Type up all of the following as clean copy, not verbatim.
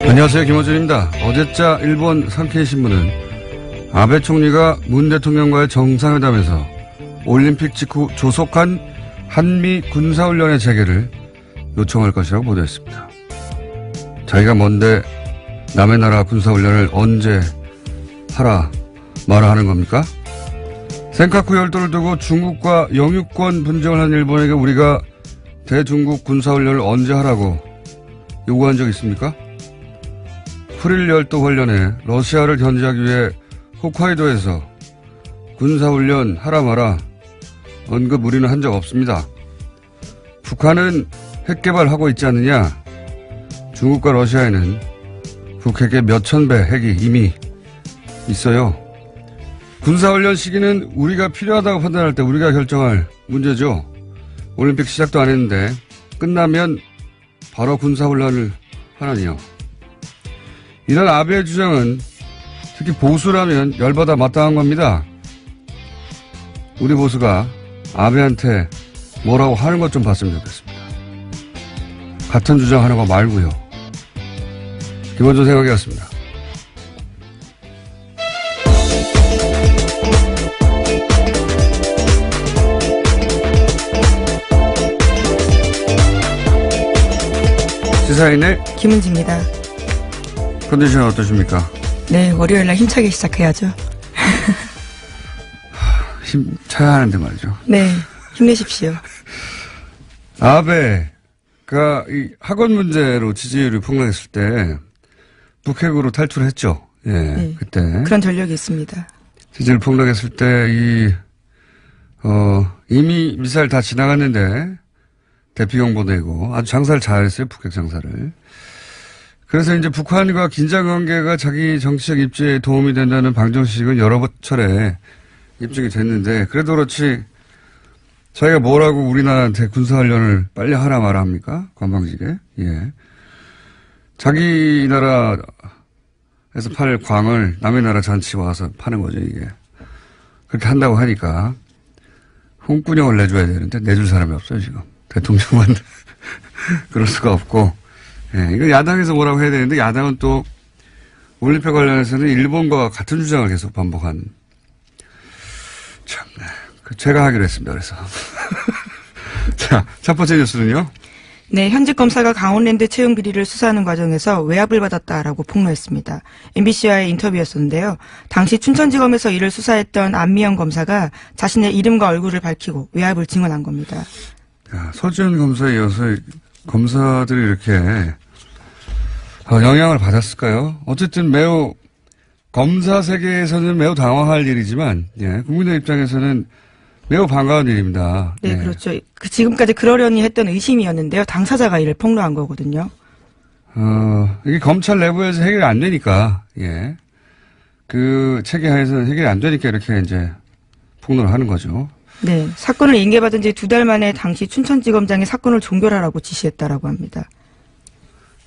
안녕하세요. 김어준입니다. 어제자 일본 산케이신문은 아베 총리가 문 대통령과의 정상회담에서 올림픽 직후 조속한 한미 군사훈련의 재개를 요청할 것이라고 보도했습니다. 자기가 뭔데 남의 나라 군사훈련을 언제 하라 말아 하는 겁니까? 센카쿠 열도를 두고 중국과 영유권 분쟁을 한 일본에게 우리가 대중국 군사훈련을 언제 하라고 요구한 적 있습니까? 쿠릴 열도 관련해 러시아를 견제하기 위해 홋카이도에서 군사훈련 하라 마라 언급 우리는 한 적 없습니다. 북한은 핵개발하고 있지 않느냐? 중국과 러시아에는 북핵의 몇천 배 핵이 이미 있어요. 군사훈련 시기는 우리가 필요하다고 판단할 때 우리가 결정할 문제죠. 올림픽 시작도 안 했는데 끝나면 바로 군사훈련을 하라니요. 이런 아베의 주장은 특히 보수라면 열받아 마땅한 겁니다. 우리 보수가 아베한테 뭐라고 하는 것 좀 봤으면 좋겠습니다. 같은 주장하는 거 말고요. 김원준 생각이었습니다. 시사인의 김은지입니다. 컨디션 어떠십니까? 네, 월요일날 힘차게 시작해야죠. 힘차야 하는데 말이죠. 네, 힘내십시오. 아베가 이 학원 문제로 지지율이 폭락했을 때 북핵으로 탈출했죠. 예, 네, 그때 그런 전력이 있습니다. 지지율 폭락했을 때 이미 미사일 다 지나갔는데 대피경 보내고 아주 장사를 잘했어요. 북핵 장사를. 그래서 이제 북한과 긴장 관계가 자기 정치적 입지에 도움이 된다는 방정식은 여러 차례 입증이 됐는데 그래도 그렇지 자기가 뭐라고 우리나라한테 군사훈련을 빨리 하라 마라 합니까? 관방지게. 예. 자기 나라에서 팔 광을 남의 나라 잔치 와서 파는 거죠, 이게. 그렇게 한다고 하니까 홍군형을 내줘야 되는데 내줄 사람이 없어요, 지금. 대통령만 그럴 수가 없고. 예, 이거 야당에서 뭐라고 해야 되는데 야당은 또 올림픽 관련해서는 일본과 같은 주장을 계속 반복한. 참, 제가 하기로 했습니다. 그래서. 자, 첫 번째 뉴스는요. 네, 현직 검사가 강원랜드 채용 비리를 수사하는 과정에서 외압을 받았다라고 폭로했습니다. MBC와의 인터뷰였었는데요. 당시 춘천지검에서 이를 수사했던 안미영 검사가 자신의 이름과 얼굴을 밝히고 외압을 증언한 겁니다. 야, 서지현 검사에 이어서 검사들이 이렇게 영향을 받았을까요? 어쨌든 매우 검사 세계에서는 매우 당황할 일이지만 예, 국민의 입장에서는 매우 반가운 일입니다. 네, 예. 그렇죠. 지금까지 그러려니 했던 의심이었는데요. 당사자가 이를 폭로한 거거든요. 이게 검찰 내부에서 해결이 안 되니까 예. 그 체계 하에서는 해결이 안 되니까 이렇게 이제 폭로를 하는 거죠. 네, 사건을 인계받은 지 2달 만에 당시 춘천지검장이 사건을 종결하라고 지시했다라고 합니다.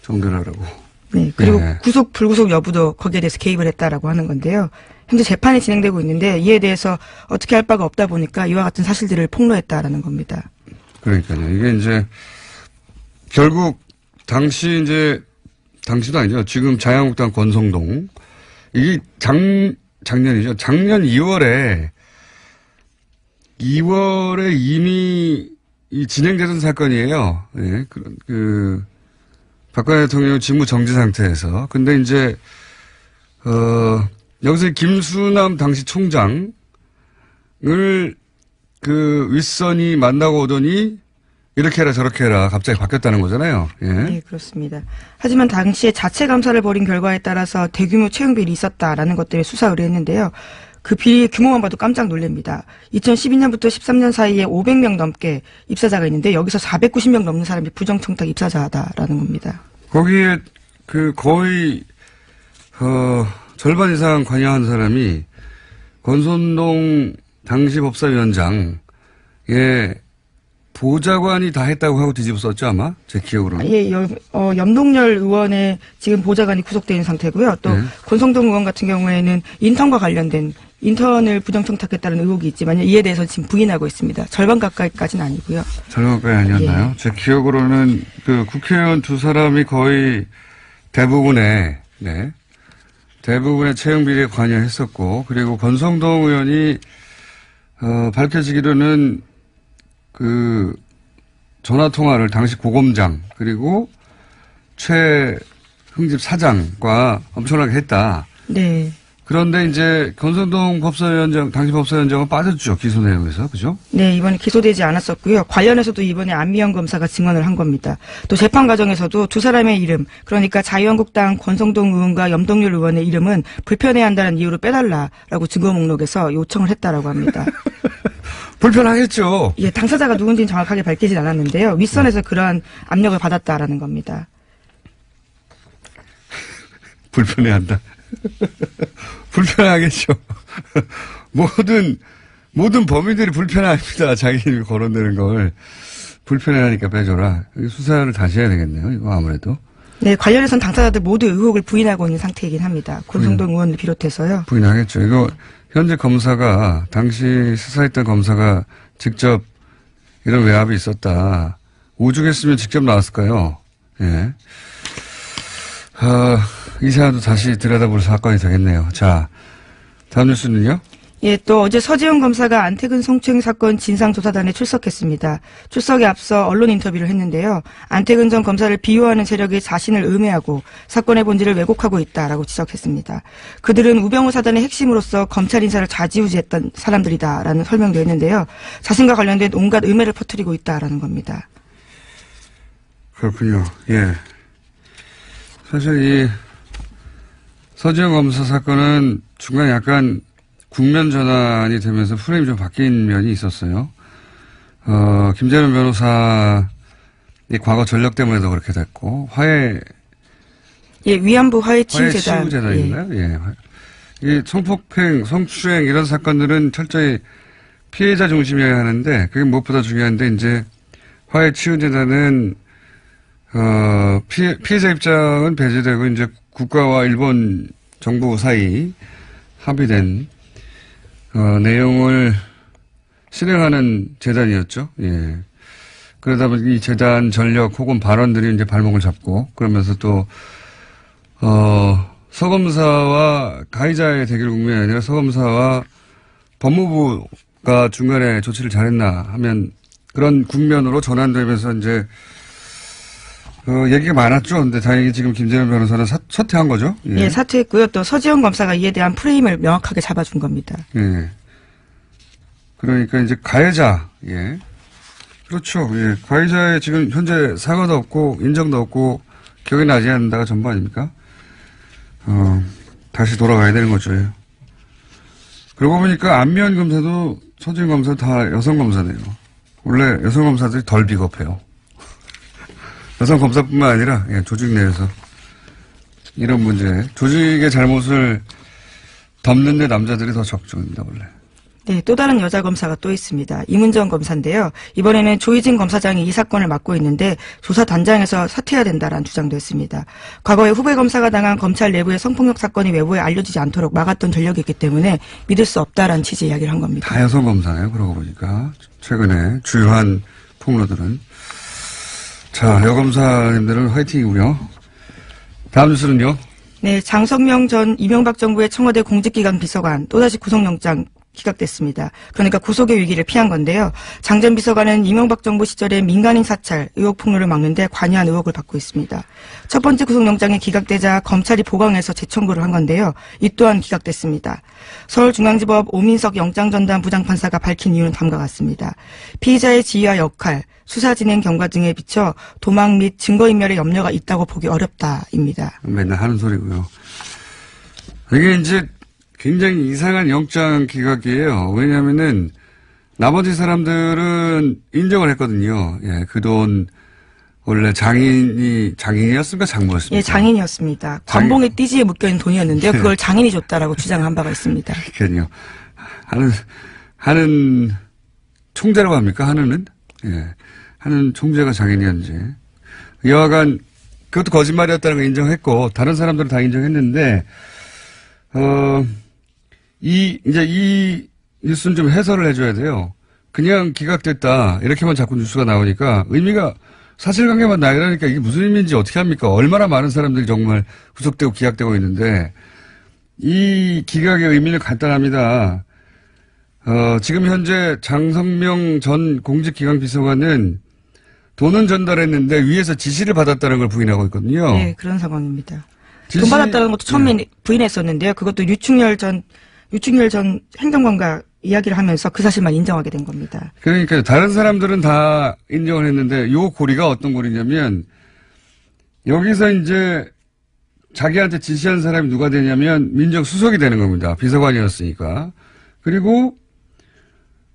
종결하라고. 네, 그리고 네. 구속 불구속 여부도 거기에 대해서 개입을 했다라고 하는 건데요. 현재 재판이 진행되고 있는데 이에 대해서 어떻게 할 바가 없다 보니까 이와 같은 사실들을 폭로했다라는 겁니다. 그러니까요. 이게 이제 결국 당시도 아니죠. 지금 자유한국당 권성동 이게 작년이죠. 작년 2월에 이미 진행되던 사건이에요. 예, 박근혜 대통령 직무 정지 상태에서. 근데 이제, 여기서 김수남 당시 총장을 윗선이 만나고 오더니 이렇게 해라 저렇게 해라 갑자기 바뀌었다는 거잖아요. 예. 네, 그렇습니다. 하지만 당시에 자체 감사를 벌인 결과에 따라서 대규모 채용 비리 있었다라는 것들을 수사 의뢰했는데요. 그 비리의 규모만 봐도 깜짝 놀랍니다. 2012년부터 13년 사이에 500명 넘게 입사자가 있는데 여기서 490명 넘는 사람이 부정청탁 입사자다라는 겁니다. 거기에 거의 절반 이상 관여한 사람이 권선동 당시 법사위원장의 보좌관이 다 했다고 하고 뒤집어 썼죠 아마 제 기억으로는. 예, 염동열 의원의 지금 보좌관이 구속되어 있는 상태고요. 또 권성동 의원 같은 경우에는 인턴과 관련된 인턴을 부정청탁했다는 의혹이 있지만 이에 대해서 지금 부인하고 있습니다. 절반 가까이까지는 아니고요. 절반 가까이 아니었나요? 예. 제 기억으로는 그 국회의원 두 사람이 거의 대부분의 채용 비리에 관여했었고, 그리고 권성동 의원이 밝혀지기로는 전화 통화를 당시 고검장 그리고 최흥집 사장과 엄청나게 했다. 네. 그런데 이제 권성동 당시 법사위원장은 빠졌죠. 기소 내용에서. 그죠? 네, 이번에 기소되지 않았었고요. 관련해서도 이번에 안미영 검사가 증언을 한 겁니다. 또 재판 과정에서도 두 사람의 이름, 그러니까 자유한국당 권성동 의원과 염동열 의원의 이름은 불편해한다는 이유로 빼달라라고 증거 목록에서 요청을 했다라고 합니다. 불편하겠죠. 예, 당사자가 누군지는 정확하게 밝히진 않았는데요. 윗선에서 그러한 압력을 받았다라는 겁니다. 불편해한다. 불편하겠죠. 모든 범인들이 불편합니다. 자기 이름이 거론되는 걸. 불편해하니까 빼줘라. 수사를 다시 해야 되겠네요. 이거 아무래도. 네, 관련해서는 당사자들 모두 의혹을 부인하고 있는 상태이긴 합니다. 권성동 의원을 비롯해서요. 부인하겠죠. 이거 현재 검사가, 당시 수사했던 검사가 직접 이런 외압이 있었다. 오죽했으면 직접 나왔을까요? 예. 이 사안도 다시 들여다볼 사건이 되겠네요. 자, 다음 뉴스는요? 예, 또 어제 서지현 검사가 안태근 성추행 사건 진상조사단에 출석했습니다. 출석에 앞서 언론 인터뷰를 했는데요. 안태근 전 검사를 비호하는 세력이 자신을 음해하고 사건의 본질을 왜곡하고 있다라고 지적했습니다. 그들은 우병우 사단의 핵심으로서 검찰 인사를 좌지우지했던 사람들이다라는 설명도 했는데요. 자신과 관련된 온갖 음해를 퍼뜨리고 있다라는 겁니다. 그렇군요. 예. 사실 이 서지현 검사 사건은 중간에 약간 국면 전환이 되면서 프레임이 좀 바뀐 면이 있었어요. 김재현 변호사의 과거 전력 때문에도 그렇게 됐고, 예, 위안부 화해치유재단. 화해치유재단인가요? 예. 이 성폭행, 성추행 이런 사건들은 철저히 피해자 중심이어야 하는데, 그게 무엇보다 중요한데, 이제 화해치유재단은 피해자 입장은 배제되고, 이제 국가와 일본 정부 사이 합의된, 내용을 실행하는 재단이었죠. 예. 그러다 보니 이 재단 전력 혹은 발언들이 이제 발목을 잡고, 그러면서 또, 서검사와 가해자의 대결 국면이 아니라 서검사와 법무부가 중간에 조치를 잘했나 하면 그런 국면으로 전환되면서 이제 얘기가 많았죠. 근데 다행히 지금 김재현 변호사는 사퇴한 거죠. 예. 예, 사퇴했고요. 또 서지현 검사가 이에 대한 프레임을 명확하게 잡아준 겁니다. 예. 그러니까 이제 가해자, 예. 그렇죠. 예. 가해자의 지금 현재 사과도 없고 인정도 없고 기억이 나지 않는다가 전부 아닙니까? 다시 돌아가야 되는 거죠. 예. 그러고 보니까 안미연 검사도 서지현 검사 다 여성 검사네요. 원래 여성 검사들이 덜 비겁해요. 여성 검사뿐만 아니라 조직 내에서 이런 문제, 조직의 잘못을 덮는 데 남자들이 더 적중입니다, 원래. 네, 또 다른 여자 검사가 또 있습니다. 이문정 검사인데요. 이번에는 조희진 검사장이 이 사건을 맡고 있는데 조사단장에서 사퇴해야 된다라는 주장도 했습니다. 과거에 후배 검사가 당한 검찰 내부의 성폭력 사건이 외부에 알려지지 않도록 막았던 전력이 있기 때문에 믿을 수 없다라는 취지의 이야기를 한 겁니다. 다 여성 검사네요, 그러고 보니까. 최근에 주요한 폭로들은. 자, 여검사님들은 화이팅이고요. 다음 뉴스는요? 네, 장성명 전 이명박 정부의 청와대 공직기관 비서관 또다시 구속영장 기각됐습니다. 그러니까 구속의 위기를 피한 건데요. 장 전 비서관은 이명박 정부 시절에 민간인 사찰, 의혹 폭로를 막는데 관여한 의혹을 받고 있습니다. 첫 번째 구속영장이 기각되자 검찰이 보강해서 재청구를 한 건데요. 이 또한 기각됐습니다. 서울중앙지법 오민석 영장전담 부장판사가 밝힌 이유는 다음과 같습니다. 피의자의 지위와 역할, 수사 진행 경과 등에 비춰 도망 및 증거인멸의 염려가 있다고 보기 어렵다입니다. 맨날 하는 소리고요. 이게 이제 굉장히 이상한 영장 기각이에요. 왜냐하면은 나머지 사람들은 인정을 했거든요. 예, 그 돈 원래 장인이었습니까? 장모였습니까? 예, 장인이었습니다. 관봉의 띠지에 묶여있는 돈이었는데요. 그걸 장인이 줬다라고 주장한 바가 있습니다. 그러니까요. 하는 총재라고 합니까? 하는은? 예. 하는 총재가 장인이었는지. 여하간 그것도 거짓말이었다는 걸 인정했고 다른 사람들은 다 인정했는데 이 뉴스는 좀 해설을 해줘야 돼요. 그냥 기각됐다 이렇게만 자꾸 뉴스가 나오니까 의미가 사실관계만 나열하니까 이게 무슨 의미인지 어떻게 합니까? 얼마나 많은 사람들이 정말 구속되고 기각되고 있는데 이 기각의 의미는 간단합니다. 지금 현재 장성명 전 공직기강비서관은 돈은 전달했는데 위에서 지시를 받았다는 걸 부인하고 있거든요. 네, 그런 상황입니다. 돈 받았다는 것도 처음에 부인했었는데요. 그것도 유충렬 전 행정관과 이야기를 하면서 그 사실만 인정하게 된 겁니다. 그러니까 다른 사람들은 다 인정을 했는데 요 고리가 어떤 고리냐면 여기서 이제 자기한테 지시한 사람이 누가 되냐면 민정수석이 되는 겁니다. 비서관이었으니까. 그리고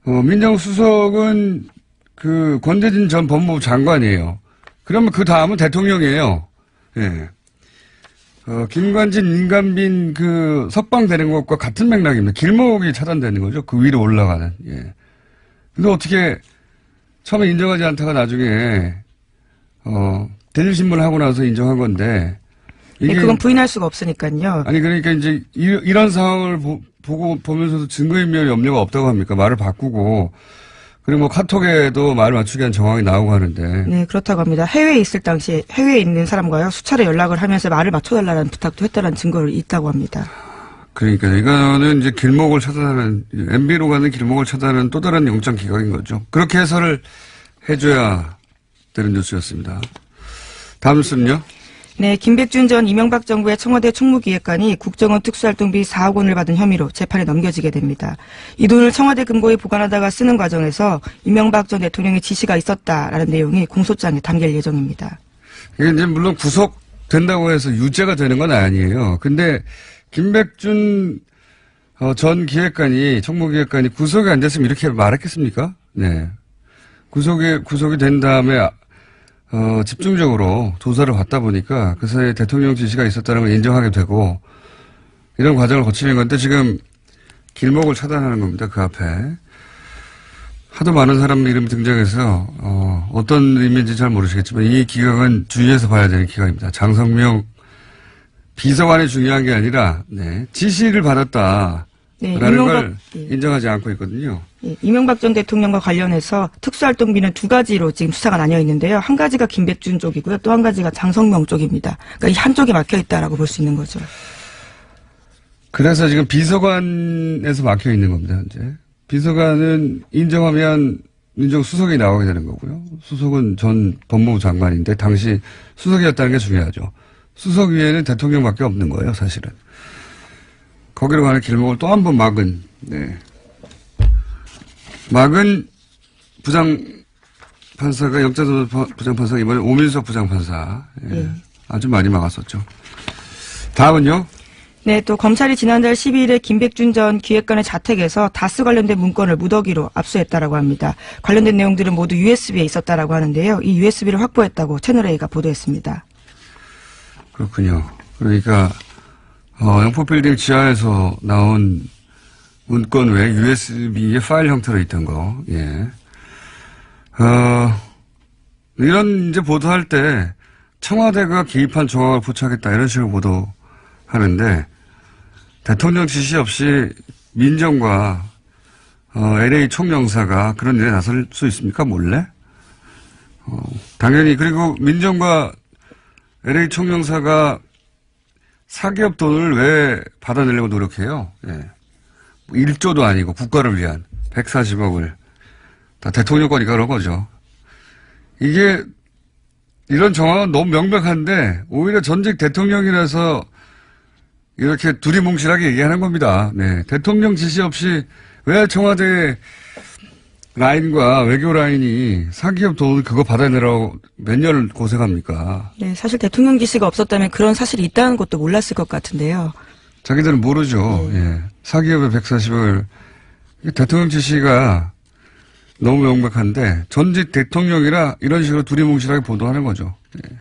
민정수석은 그 권대진 전 법무부 장관이에요. 그러면 그 다음은 대통령이에요. 예. 김관진, 임관빈 그 석방되는 것과 같은 맥락입니다. 길목이 차단되는 거죠. 그 위로 올라가는. 예. 근데 어떻게 처음에 인정하지 않다가 나중에 대질신문을 하고 나서 인정한 건데 이게 네, 그건 부인할 수가 없으니까요. 아니 그러니까 이제 이런 상황을 보면서도 증거인멸 염려가 없다고 합니까? 말을 바꾸고 그리고 뭐 카톡에도 말 맞추기 한 정황이 나오고 하는데. 네, 그렇다고 합니다. 해외에 있을 당시에 해외에 있는 사람과요 수차례 연락을 하면서 말을 맞춰달라는 부탁도 했다는 증거를 있다고 합니다. 그러니까 이거는 이제 길목을 차단하는 MB로 가는 길목을 차단하는 또 다른 영장 기각인 거죠. 그렇게 해설을 해줘야 되는 뉴스였습니다. 다음 뉴스는요? 네, 김백준 전 이명박 정부의 청와대 총무기획관이 국정원 특수활동비 4억 원을 받은 혐의로 재판에 넘겨지게 됩니다. 이 돈을 청와대 금고에 보관하다가 쓰는 과정에서 이명박 전 대통령의 지시가 있었다라는 내용이 공소장에 담길 예정입니다. 이게 이제 물론 구속된다고 해서 유죄가 되는 건 아니에요. 근데 김백준 전 기획관이 총무기획관이 구속이 안 됐으면 이렇게 말했겠습니까? 네. 구속이 된 다음에 집중적으로 조사를 받다 보니까 그 사이에 대통령 지시가 있었다는 걸 인정하게 되고 이런 과정을 거치는 건데 지금 길목을 차단하는 겁니다. 그 앞에. 하도 많은 사람 이름이 등장해서 어떤 의미인지 잘 모르시겠지만 이 기각은 주의해서 봐야 되는 기각입니다. 장성명 비서관이 중요한 게 아니라 지시를 받았다. 네, 라는 걸 인정하지 않고 있거든요. 예, 이명박 전 대통령과 관련해서 특수활동비는 두 가지로 지금 수사가 나뉘어 있는데요. 한 가지가 김백준 쪽이고요. 또 한 가지가 장성명 쪽입니다. 그러니까 이 한쪽이 막혀 있다라고 볼 수 있는 거죠. 그래서 지금 비서관에서 막혀 있는 겁니다. 현재. 비서관은 인정하면 민정수석이 나오게 되는 거고요. 수석은 전 법무부 장관인데 당시 수석이었다는 게 중요하죠. 수석 위에는 대통령밖에 없는 거예요, 사실은. 거기로 가는 길목을 또 한 번 막은 부장판사가 영자도 부장판사가 이번에 오민석 부장판사. 예. 아주 많이 막았었죠. 다음은요? 네, 또 검찰이 지난달 12일에 김백준 전 기획관의 자택에서 다스 관련된 문건을 무더기로 압수했다라고 합니다. 관련된 내용들은 모두 USB에 있었다라고 하는데요. 이 USB를 확보했다고 채널A가 보도했습니다. 그렇군요. 그러니까 영포빌딩 지하에서 나온 문건 외에 USB의 파일 형태로 있던 거, 예. 이런 이제 보도할 때 청와대가 개입한 정황을 포착했다 이런 식으로 보도하는데 대통령 지시 없이 민정과 LA 총영사가 그런 일에 나설 수 있습니까? 몰래? 당연히 그리고 민정과 LA 총영사가 사기업 돈을 왜 받아내려고 노력해요? 예. 1조도 아니고 국가를 위한 140억을 다 대통령 거니까 그런 거죠. 이게 이런 정황은 너무 명백한데 오히려 전직 대통령이라서 이렇게 두리뭉실하게 얘기하는 겁니다. 네. 대통령 지시 없이 왜 청와대 라인과 외교 라인이 사기업 돈 그거 받아내라고 몇 년을 고생합니까? 네, 사실 대통령 지시가 없었다면 그런 사실이 있다는 것도 몰랐을 것 같은데요. 자기들은 모르죠. 예. 사기업의 140을 대통령 지시가 너무 명백한데 전직 대통령이라 이런 식으로 두리뭉실하게 보도하는 거죠. 예.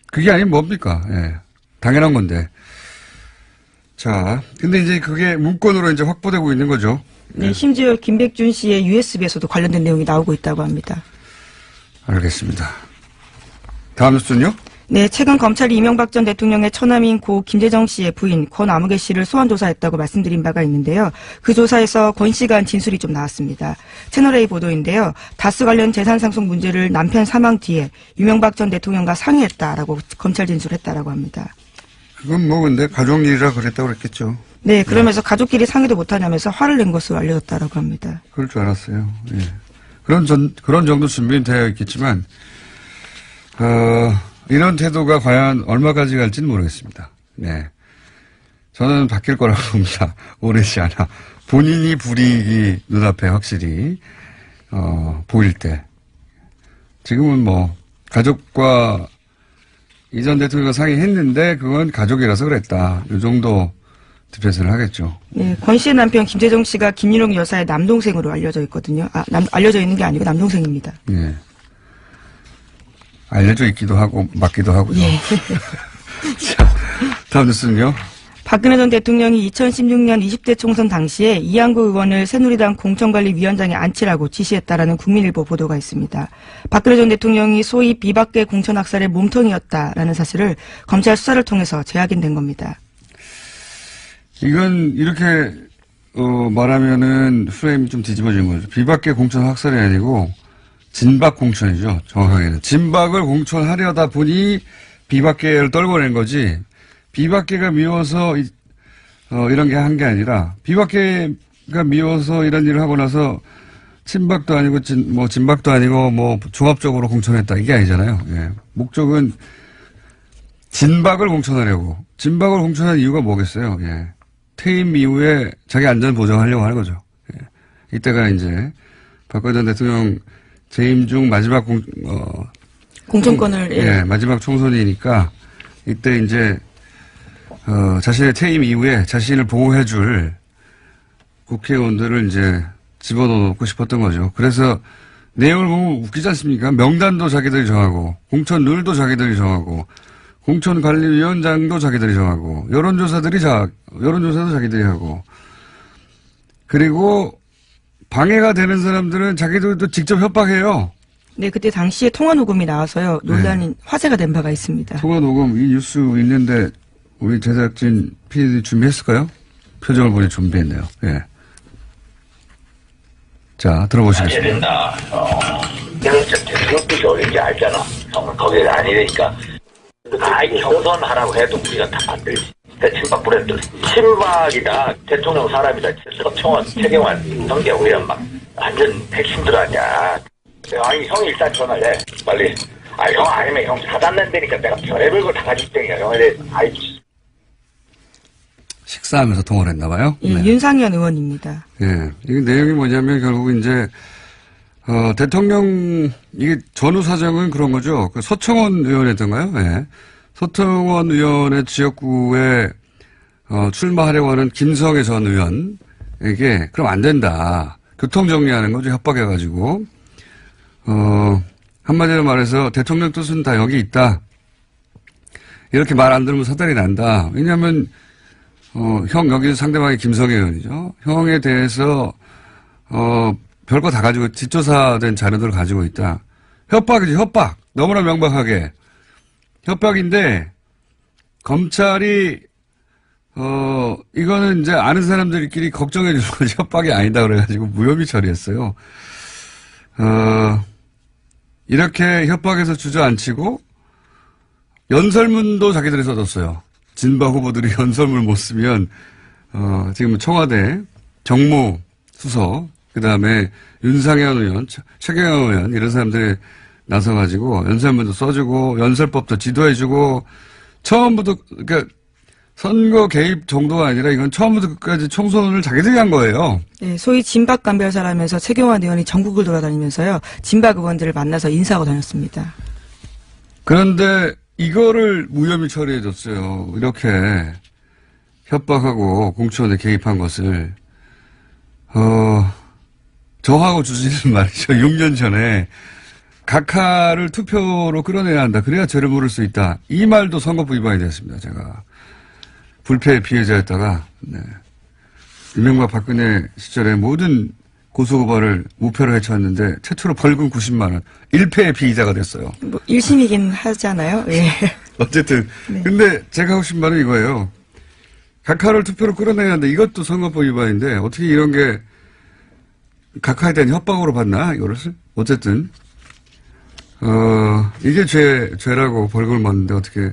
그게 아니면 뭡니까? 예. 당연한 건데. 자, 근데 이제 그게 문건으로 이제 확보되고 있는 거죠. 네, 심지어 김백준 씨의 USB에서도 관련된 내용이 나오고 있다고 합니다. 알겠습니다. 다음 뉴스는요? 네, 최근 검찰이 이명박 전 대통령의 처남인 고 김재정 씨의 부인 권 아무개 씨를 소환 조사했다고 말씀드린 바가 있는데요. 그 조사에서 권 씨가 한 진술이 좀 나왔습니다. 채널A 보도인데요. 다스 관련 재산 상속 문제를 남편 사망 뒤에 이명박 전 대통령과 상의했다라고 검찰 진술했다라고 합니다. 그건 뭐 근데 가족 일이라 그랬다고 그랬겠죠. 네, 그러면서 가족끼리 상의도 못하냐면서 화를 낸 것으로 알려졌다라고 합니다. 그럴 줄 알았어요. 예. 그런 정도 준비는 되어 있겠지만, 이런 태도가 과연 얼마까지 갈지는 모르겠습니다. 네. 저는 바뀔 거라고 봅니다. 오래지 않아. 본인이 불이익이 눈앞에 확실히, 보일 때. 지금은 뭐, 가족과 이전 대통령과 상의했는데, 그건 가족이라서 그랬다. 이 정도 디펜스를 하겠죠. 네, 권 씨의 남편 김재정 씨가 김윤옥 여사의 남동생으로 알려져 있거든요. 알려져 있는 게 아니고 남동생입니다. 예. 알려져 있기도 하고, 맞기도 하고요. 예. 자, 다음 뉴스는요. 박근혜 전 대통령이 2016년 20대 총선 당시에 이양구 의원을 새누리당 공천관리위원장에 앉히라고 지시했다라는 국민일보 보도가 있습니다. 박근혜 전 대통령이 소위 비박계 공천학살의 몸통이었다라는 사실을 검찰 수사를 통해서 재확인된 겁니다. 이건 이렇게 말하면은 프레임이 좀 뒤집어진 거죠. 비박계 공천학살이 아니고 진박 공천이죠. 정확하게는. 진박을 공천하려다 보니 비박계를 떨궈낸 거지. 비박계가 미워서 이런 게 한 게 아니라 비박계가 미워서 이런 일을 하고 나서 친박도 아니고 진박도 아니고 뭐 종합적으로 공천했다 이게 아니잖아요. 예. 목적은 진박을 공천하려고. 진박을 공천한 이유가 뭐겠어요. 예. 퇴임 이후에 자기 안전 보장하려고 하는 거죠. 예. 이때가 이제 박근혜 전 대통령 재임 중 마지막 공천권을 예, 마지막 총선이니까 이때 이제 자신의 퇴임 이후에 자신을 보호해줄 국회의원들을 이제 집어넣고 싶었던 거죠. 그래서 내용을 보면 웃기지 않습니까? 명단도 자기들이 정하고, 공천 룰도 자기들이 정하고, 공천관리위원장도 자기들이 정하고, 여론조사도 자기들이 하고, 그리고 방해가 되는 사람들은 자기들도 직접 협박해요. 네, 그때 당시에 통화 녹음이 나와서요. 논란이 화제가 된 바가 있습니다. 통화 녹음 이 뉴스 있는데 우리 제작진 PD 준비했을까요? 표정을 보니 준비했네요. 예. 자, 들어보시겠습니다. 된다. 내가 대통령도 어딘지 알잖아. 거기 아니니까. 아이 경선하라고 해도 우리가 다 만들지. 친박 브랜드. 친박이다. 대통령 사람이다. 서청원, 최경환, 성경 이런 막 완전 핵심들 아니야. 아니 형이 일단 전화를 해. 빨리. 형 아니면 형 차단된다니까 내가 별의별 걸 다 가질 땡이야. 형에 아이. 식사하면서 통화를 했나 봐요. 예, 네. 윤상현 의원입니다. 예. 이게 내용이 뭐냐면 결국 이제 대통령 이게 전후 사정은 그런 거죠. 그 서청원 의원이었던가요? 예. 서청원 의원의 지역구에 출마하려고 하는 김성애 전 의원에게 그럼 안 된다. 교통 정리하는 거죠. 협박해가지고 한마디로 말해서 대통령 뜻은 다 여기 있다. 이렇게 말 안 들으면 사달이 난다. 왜냐하면 형 여기 상대방이 김성애 의원이죠. 형에 대해서 별거 다 가지고 뒷조사된 자료들을 가지고 있다. 협박이지 협박. 너무나 명백하게 협박인데 검찰이 이거는 이제 아는 사람들끼리 걱정해 주는 거지 협박이 아니다 그래가지고 무혐의 처리했어요. 이렇게 협박해서 주저앉히고 연설문도 자기들이 써줬어요. 진박 후보들이 연설문 못 쓰면 지금 청와대 정무 수석 그다음에 윤상현 의원, 최경환 의원 이런 사람들이 나서가지고 연설문도 써주고 연설법도 지도해주고 처음부터 그러니까 선거 개입 정도가 아니라 이건 처음부터 끝까지 총선을 자기들이 한 거예요. 네, 소위 진박 감별사라면서 최경환 의원이 전국을 돌아다니면서요. 진박 의원들을 만나서 인사하고 다녔습니다. 그런데 이거를 무혐의 처리해줬어요. 이렇게 협박하고 공천에 개입한 것을 저하고 주진은 말이죠. 6년 전에 각하를 투표로 끌어내야 한다. 그래야 죄를 물을 수 있다. 이 말도 선거법 위반이 됐습니다. 제가 불패의 피해자였다가 이명박 박근혜 시절에 모든 고소고발을 무패로 해쳤는데 최초로 벌금 90만 원. 1패의 피의자가 됐어요. 뭐 1심이긴 하잖아요. 예. 어쨌든. 네. 근데 제가 하고 싶은 말은 이거예요. 각하를 투표로 끌어내야 하는데 이것도 선거법 위반인데 어떻게 이런 게 각하에 대한 협박으로 봤나 이거를? 어쨌든 이게 죄라고 벌금을 맞는데 어떻게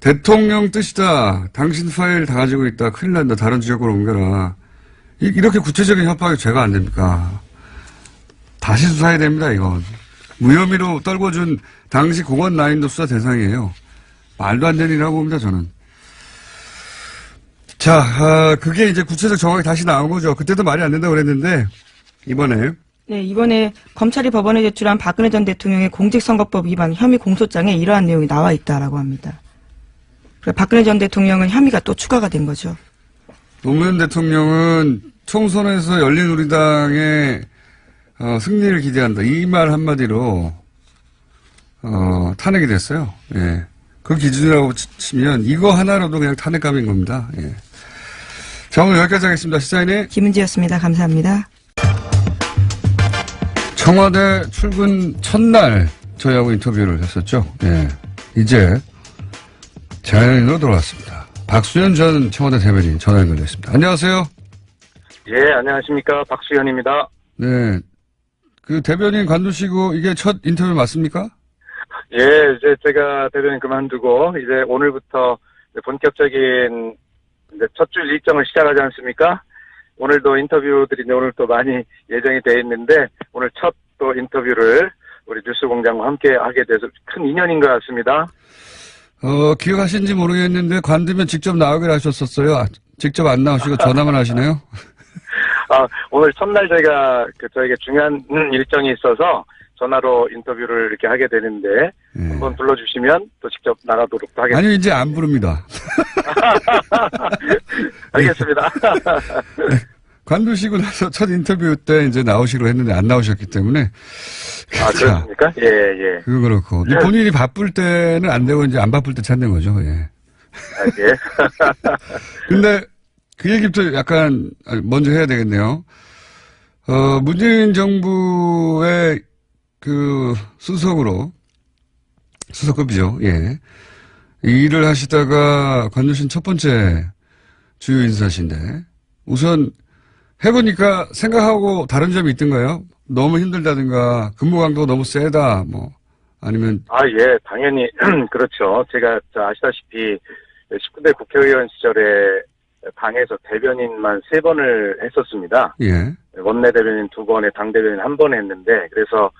대통령 뜻이다. 당신 파일 다 가지고 있다. 큰일 난다. 다른 지역으로 옮겨라. 이렇게 구체적인 협박이 죄가 안 됩니까? 다시 수사해야 됩니다, 이건. 무혐의로 떨궈준 당시 공원 라인도 수사 대상이에요. 말도 안 되는 일이라고 봅니다, 저는. 자, 그게 이제 구체적 정황이 다시 나온 거죠. 그때도 말이 안 된다고 그랬는데, 이번에. 네, 이번에 검찰이 법원에 제출한 박근혜 전 대통령의 공직선거법 위반 혐의 공소장에 이러한 내용이 나와 있다라고 합니다. 박근혜 전 대통령은 혐의가 또 추가가 된 거죠. 노무현 대통령은 총선에서 열린우리당의 승리를 기대한다. 이 말 한마디로 탄핵이 됐어요. 예. 그 기준이라고 치면 이거 하나로도 그냥 탄핵감인 겁니다. 예. 자, 오늘 여기까지 하겠습니다. 시사인의 김은지였습니다. 감사합니다. 청와대 출근 첫날 저희하고 인터뷰를 했었죠. 예. 이제 자연인으로 돌아왔습니다. 박수현 전 청와대 대변인 전화 연결됐습니다. 안녕하세요. 예, 안녕하십니까. 박수현입니다. 네. 그 대변인 관두시고 이게 첫 인터뷰 맞습니까? 예, 이제 제가 대변인 그만두고 이제 오늘부터 본격적인 이제 첫 줄 일정을 시작하지 않습니까? 오늘도 인터뷰들이 오늘 또 많이 예정이 돼 있는데 오늘 첫 또 인터뷰를 우리 뉴스공장과 함께 하게 돼서 큰 인연인 것 같습니다. 기억하신지 모르겠는데 관두면 직접 나오기로 하셨었어요. 직접 안 나오시고 전화만 하시네요. 오늘 첫날 저에게 중요한 일정이 있어서 전화로 인터뷰를 이렇게 하게 되는데 한번 불러주시면 또 직접 나가도록 하겠습니다. 아니요, 이제 안 부릅니다. 알겠습니다. 네. 관두시고 나서 첫 인터뷰 때 이제 나오시기로 했는데 안 나오셨기 때문에. 그렇습니까? 예, 예. 그거 그렇고. 본인이 바쁠 때는 안 되고 이제 안 바쁠 때 찾는 거죠, 예. 예. 근데 그 얘기부터 약간 먼저 해야 되겠네요. 문재인 정부의 그 수석급이죠, 예. 이 일을 하시다가 관두신 첫 번째 주요 인사신데, 우선 해보니까 생각하고 다른 점이 있던가요? 너무 힘들다든가, 근무 강도가 너무 세다, 뭐, 아니면. 예, 당연히, 그렇죠. 제가 아시다시피 19대 국회의원 시절에 당에서 대변인만 3번을 했었습니다. 예. 원내대변인 2번에 당대변인 1번 했는데, 그래서,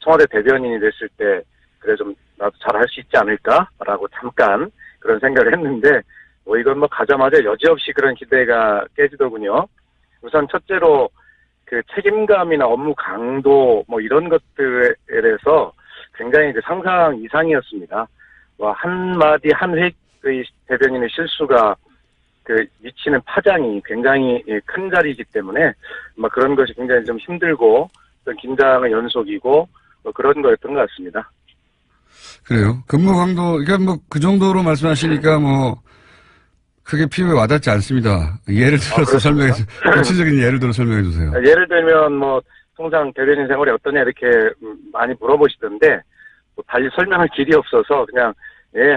청와대 대변인이 됐을 때, 그래 좀, 나도 잘할 수 있지 않을까라고 잠깐 그런 생각을 했는데, 이건 가자마자 여지없이 그런 기대가 깨지더군요. 우선 첫째로, 그 책임감이나 업무 강도, 이런 것들에 대해서 굉장히 이제 상상 이상이었습니다. 한마디 한 회의 대변인의 실수가 미치는 파장이 굉장히 큰 자리이기 때문에 그런 것이 굉장히 좀 힘들고 어떤 긴장의 연속이고 그런 거였던 것 같습니다. 그래요. 근무 강도, 그러니까 그 정도로 말씀하시니까 크게 피부에 와닿지 않습니다. 예를 들어서 구체적인 예를 들어 설명해 주세요. 예를 들면 통상 대변인 생활이 어떠냐 이렇게 많이 물어보시던데 달리 설명할 길이 없어서 그냥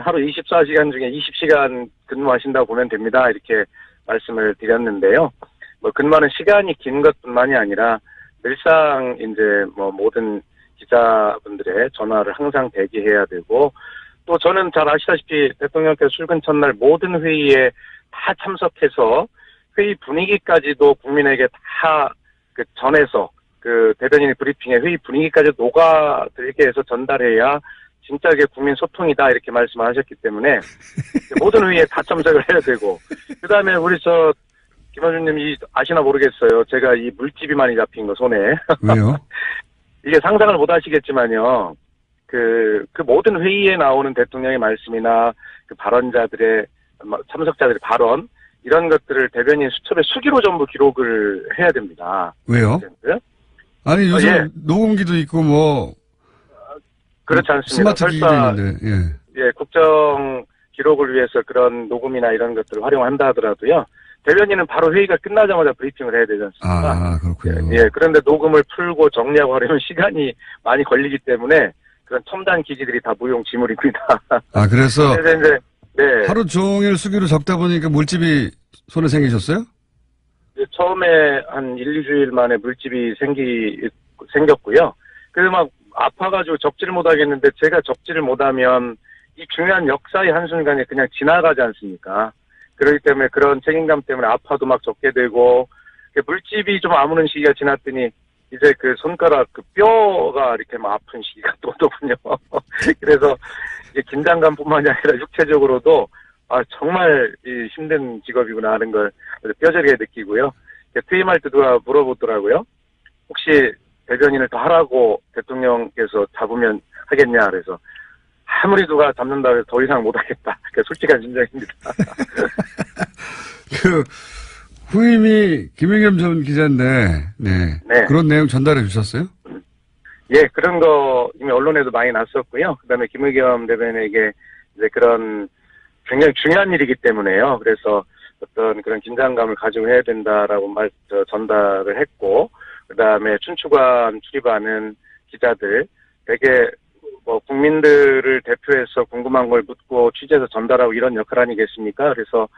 하루 24시간 중에 20시간 근무하신다고 보면 됩니다. 이렇게 말씀을 드렸는데요. 근무하는 시간이 긴 것뿐만이 아니라 늘상 이제 모든 기자분들의 전화를 항상 대기해야 되고 또 저는 잘 아시다시피 대통령께서 출근 첫날 모든 회의에 다 참석해서 회의 분위기까지도 국민에게 다 전해서 대변인의 브리핑에 회의 분위기까지 녹아들게 해서 전달해야 진짜 이게 국민 소통이다 이렇게 말씀하셨기 때문에 모든 회의에 다 참석을 해야 되고 그다음에 우리 김원준님이 아시나 모르겠어요. 제가 이 물집이 많이 잡힌 거 손에. 왜요? 이게 상상을 못 하시겠지만요. 그 모든 회의에 나오는 대통령의 말씀이나 그 발언자들의 참석자들의 발언 이런 것들을 대변인 수첩에 수기로 전부 기록을 해야 됩니다. 왜요? 아니 요즘 녹음기도 있고 그렇지 않습니다. 스마트 기기도 있는데 국정 기록을 위해서 그런 녹음이나 이런 것들을 활용한다 하더라도요. 대변인은 바로 회의가 끝나자마자 브리핑을 해야 되지 않습니까? 아, 그렇군요. 예, 그런데 녹음을 풀고 정리하고 하려면 시간이 많이 걸리기 때문에 그런 첨단 기기들이 다 무용지물입니다. 아, 그래서 그래서 이제, 네. 하루 종일 수기로 적다 보니까 물집이 손에 생기셨어요? 처음에 한 1, 2주일 만에 물집이 생겼고요. 그래서 막 아파가지고 적지를 못하겠는데 제가 적지를 못하면 이 중요한 역사의 한순간에 그냥 지나가지 않습니까? 그렇기 때문에 그런 책임감 때문에 아파도 막 적게 되고 물집이 좀 아무는 시기가 지났더니 이제 그 손가락 그 뼈가 이렇게 막 아픈 시기가 또 오더군요. 그래서 이제 긴장감뿐만이 아니라 육체적으로도 아 정말 이 힘든 직업이구나 하는 걸 뼈저리게 느끼고요. 퇴임할 때 누가 물어보더라고요. 혹시 대변인을 더 하라고 대통령께서 잡으면 하겠냐 그래서 아무리 누가 잡는다 해서 더 이상 못하겠다. 솔직한 심정입니다. 그 후임이 김의겸 전 기자인데, 네. 네. 그런 내용 전달해 주셨어요? 예, 그런 거 이미 언론에도 많이 났었고요. 그다음에 김의겸 대변인에게 이제 그런 굉장히 중요한 일이기 때문에요. 그래서 어떤 그런 긴장감을 가지고 해야 된다라고 전달을 했고, 그다음에 춘추관 출입하는 기자들 되게 뭐 국민들을 대표해서 궁금한 걸 묻고 취재해서 전달하고 이런 역할 아니겠습니까? 그래서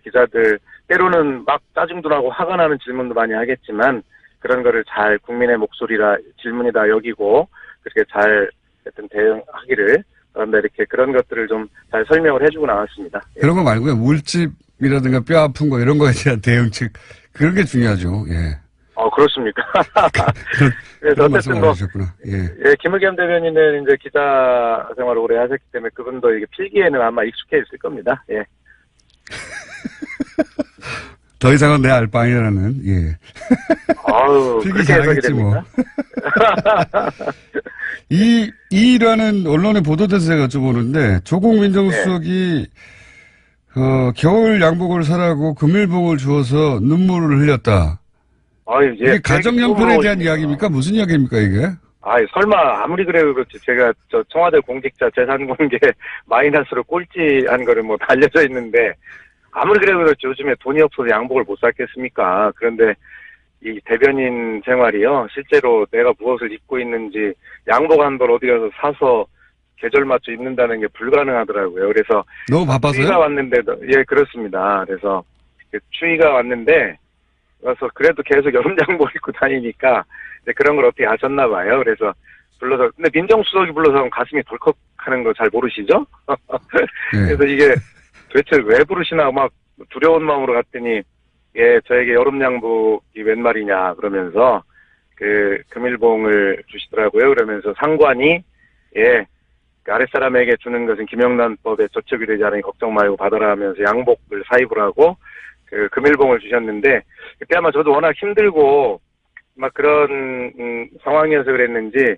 기자들 때로는 막 짜증도 나고 화가 나는 질문도 많이 하겠지만 그런 거를 잘 국민의 목소리라 질문이다 여기고 그렇게 잘 하여튼 대응하기를 그런데 이렇게 그런 것들을 좀 잘 설명을 해주고 나왔습니다. 그런 거 말고요. 물집이라든가 뼈 아픈 거 이런 거에 대한 대응책 그런 게 중요하죠. 예. 그렇습니까? 그래서 그런 어쨌든 말씀을 하셨구나. 예. 예, 김의겸 대변인은 이제 기자 생활을 오래 하셨기 때문에 그분도 이게 필기에는 아마 익숙해 있을 겁니다. 예. 더 이상은 내 알 바이라는, 예. 아유, 필기 그렇게 해석이 잘하겠지 뭐. 됩니까? 이 일화는 언론에 보도돼서 제가 여쭤보는데, 조국 민정수석이, 겨울 양복을 사라고 금일봉을 주어서 눈물을 흘렸다. 아유, 예. 이게 가정연편에 대한 이야기입니까? 무슨 이야기입니까, 이게? 아이, 설마, 아무리 그래도 그렇지. 제가, 청와대 공직자 재산 공개 마이너스로 꼴찌한 거를 뭐 다 알려져 있는데, 아무리 그래도 그렇지. 요즘에 돈이 없어서 양복을 못 샀겠습니까? 그런데, 이 대변인 생활이요. 실제로 내가 무엇을 입고 있는지, 양복 한 벌 어디 가서 사서 계절 맞춰 입는다는 게 불가능하더라고요. 그래서. 너무 바빠서요? 추위가 왔는데도, 예, 그렇습니다. 그래서, 추위가 왔는데, 그래서 그래도 계속 여름 양복 입고 다니니까, 그런 걸 어떻게 아셨나 봐요. 그래서 불러서 근데 민정수석이 불러서 하면 가슴이 덜컥 하는 거 잘 모르시죠? 네. 그래서 이게 도대체 왜 부르시나 막 두려운 마음으로 갔더니 예 저에게 여름 양복이 웬 말이냐 그러면서 그 금일봉을 주시더라고요. 그러면서 상관이 예 그 아랫사람에게 주는 것은 김영란법에 저촉이 되지 않으니 걱정 말고 받아라 하면서 양복을 사입을 하고 그 금일봉을 주셨는데 그때 아마 저도 워낙 힘들고 막 그런 상황이어서 그랬는지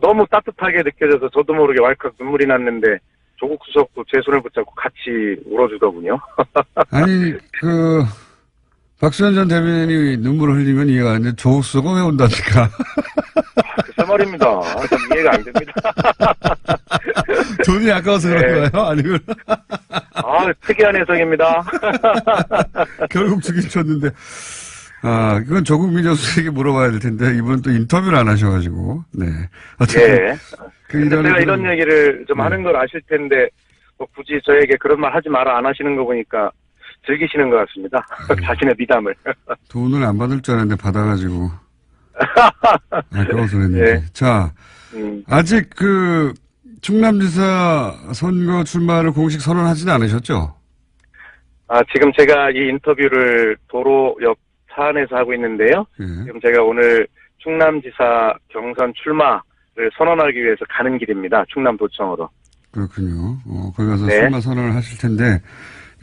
너무 따뜻하게 느껴져서 저도 모르게 왈칵 눈물이 났는데 조국 수석도 제 손을 붙잡고 같이 울어주더군요. 아니, 박수현 전 대변인이 눈물을 흘리면 이해가 안 돼. 조국 수석은 왜 온다니까. 글쎄 말입니다. 참 이해가 안 됩니다. 돈이 아까워서 그런 거예요? 아니면? 특이한 해석입니다. 결국 주긴 줬는데. 이건 조국 민정수석에게 물어봐야 될 텐데, 이분은 또 인터뷰를 안 하셔가지고, 네. 예. 그 제가 이런 얘기를 좀 하는 걸 아실 텐데, 뭐 굳이 저에게 그런 말 하지 마라 안 하시는 거 보니까 즐기시는 것 같습니다. 자신의 미담을. 돈을 안 받을 줄 알았는데 받아가지고. 아까워서 그랬는데. 예. 자, 아직 충남지사 선거 출마를 공식 선언하지는 않으셨죠? 지금 제가 이 인터뷰를 도로 옆 차 안에서 하고 있는데요. 예. 지금 제가 오늘 충남지사 경선 출마를 선언하기 위해서 가는 길입니다. 충남도청으로. 그렇군요. 거기 가서 네. 출마 선언을 하실 텐데,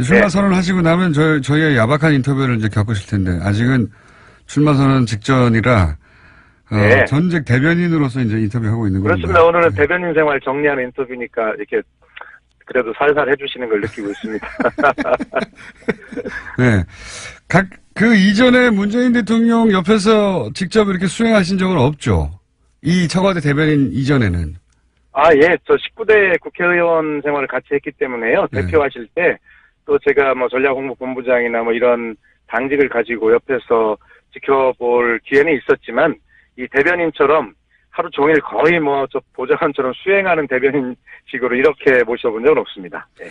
출마 선언을 하시고 나면 저희의 야박한 인터뷰를 이제 겪으실 텐데, 아직은 출마 선언 직전이라, 네. 전직 대변인으로서 이제 인터뷰하고 있는 겁니다. 그렇습니다. 오늘은 네. 대변인 생활 정리하는 인터뷰니까 이렇게 그래도 살살 해주시는 걸 느끼고 있습니다. 네. 그 이전에 문재인 대통령 옆에서 직접 이렇게 수행하신 적은 없죠? 이 청와대 대변인 이전에는. 예. 저 19대 국회의원 생활을 같이 했기 때문에요. 네. 대표하실 때 또 제가 뭐 전략홍보본부장이나 뭐 이런 당직을 가지고 옆에서 지켜볼 기회는 있었지만 이 대변인처럼 하루 종일 거의 뭐 저 보좌관처럼 수행하는 대변인식으로 이렇게 모셔본 적은 없습니다. 네.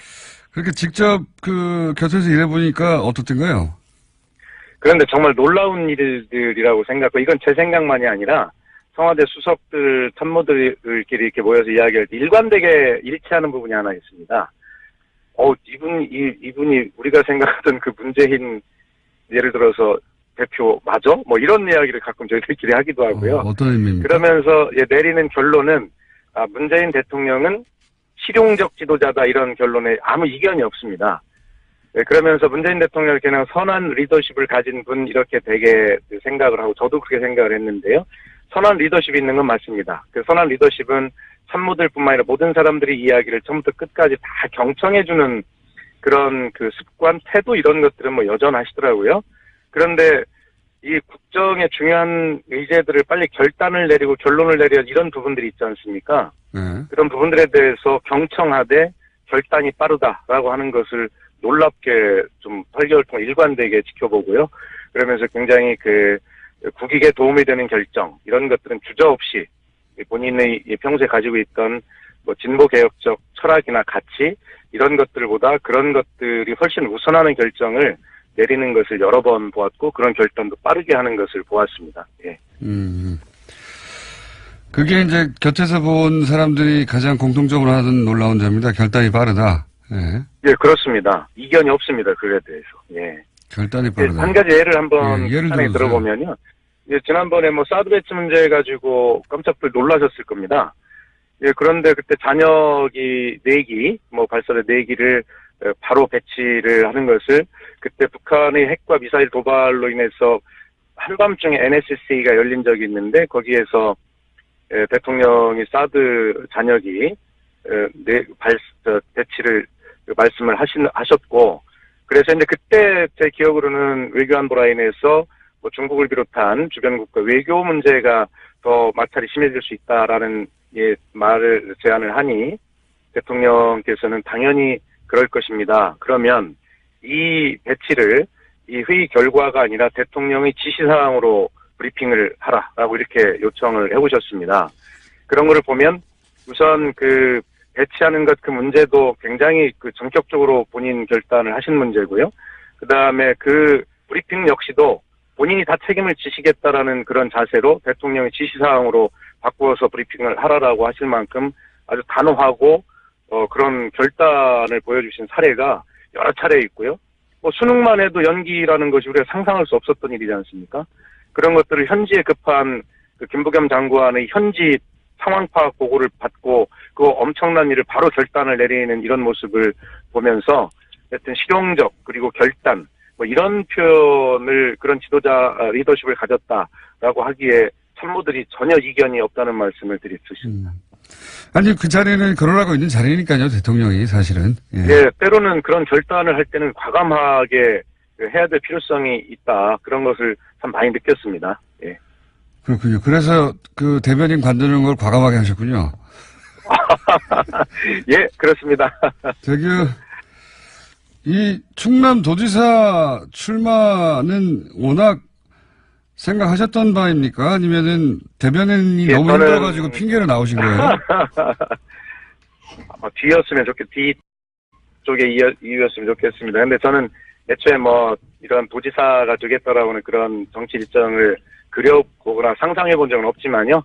그렇게 직접 그 곁에서 일해보니까 어떻던가요? 그런데 정말 놀라운 일들이라고 생각하고 이건 제 생각만이 아니라 청와대 수석들, 참모들끼리 이렇게 모여서 이야기할 때 일관되게 일치하는 부분이 하나 있습니다. 이분이 우리가 생각하던 그 문재인 예를 들어서 대표 맞아? 뭐 이런 이야기를 가끔 저희들끼리 하기도 하고요. 어떤 의미입니까? 그러면서 내리는 결론은 문재인 대통령은 실용적 지도자다 이런 결론에 아무 이견이 없습니다. 네, 그러면서 문재인 대통령을 그냥 선한 리더십을 가진 분 이렇게 되게 생각을 하고 저도 그렇게 생각을 했는데요. 선한 리더십이 있는 건 맞습니다. 그 선한 리더십은 참모들뿐만 아니라 모든 사람들이 이야기를 처음부터 끝까지 다 경청해주는 그런 그 습관, 태도 이런 것들은 뭐 여전하시더라고요. 그런데 이 국정의 중요한 의제들을 빨리 결단을 내리고 결론을 내려 이런 부분들이 있지 않습니까? 네. 그런 부분들에 대해서 경청하되 결단이 빠르다라고 하는 것을 놀랍게 좀 8개월 동안 일관되게 지켜보고요. 그러면서 굉장히 그 국익에 도움이 되는 결정 이런 것들은 주저없이 본인의 평소에 가지고 있던 뭐 진보 개혁적 철학이나 가치 이런 것들보다 그런 것들이 훨씬 우선하는 결정을 내리는 것을 여러 번 보았고 그런 결단도 빠르게 하는 것을 보았습니다. 예. 그게 이제 곁에서 본 사람들이 가장 공통적으로 하던 놀라운 점입니다. 결단이 빠르다. 예. 예, 그렇습니다. 이견이 없습니다. 그에 대해서. 예. 결단이 빠르다. 한 가지 예를 한번 예를 간단히 들어주세요. 들어보면요. 예, 지난번에 뭐 사드 배치 문제 가지고 깜짝들 놀라셨을 겁니다. 예, 그런데 그때 잔여기 4기, 뭐 발사대 4기를 바로 배치를 하는 것을 그때 북한의 핵과 미사일 도발로 인해서 한밤중에 NSC가 열린 적이 있는데 거기에서 대통령이 사드 잔여기 배치를 말씀을 하셨고 그래서 이제 그때 제 기억으로는 외교안보 라인에서 뭐 중국을 비롯한 주변 국가 외교 문제가 더 마찰이 심해질 수 있다라는 제안을 하니 대통령께서는 당연히 그럴 것입니다. 그러면 이 배치를 이 회의 결과가 아니라 대통령의 지시사항으로 브리핑을 하라라고 이렇게 요청을 해오셨습니다. 그런 거를 보면 우선 그 배치하는 것 그 문제도 굉장히 그 전격적으로 본인 결단을 하신 문제고요. 그 다음에 그 브리핑 역시도 본인이 다 책임을 지시겠다라는 그런 자세로 대통령의 지시사항으로 바꾸어서 브리핑을 하라라고 하실 만큼 아주 단호하고 그런 결단을 보여주신 사례가 여러 차례 있고요. 뭐 수능만 해도 연기라는 것이 우리가 상상할 수 없었던 일이지 않습니까? 그런 것들을 현지에 급한 그 김부겸 장관의 현지 상황 파악 보고를 받고 그 엄청난 일을 바로 결단을 내리는 이런 모습을 보면서 하여튼 실용적 그리고 결단 뭐 이런 표현을 그런 지도자 리더십을 가졌다라고 하기에 참모들이 전혀 이견이 없다는 말씀을 드릴 수 있습니다. 아니 그 자리는 거론하고 있는 자리니까요. 대통령이 사실은. 예, 때로는 그런 결단을 할 때는 과감하게 해야 될 필요성이 있다. 그런 것을 참 많이 느꼈습니다. 예. 그렇군요. 그래서 그 대변인 관두는 걸 과감하게 하셨군요. 예, 그렇습니다. 이 충남도지사 출마는 워낙 생각하셨던 바입니까? 아니면은 대변인이 예, 너무 힘들어가지고 핑계로 나오신 거예요? 뒤였으면 뒤쪽에 이유였으면 좋겠습니다. 근데 저는 애초에 뭐 이런 도지사가 되겠다라고는 그런 정치 일정을 그려보거나 상상해 본 적은 없지만요.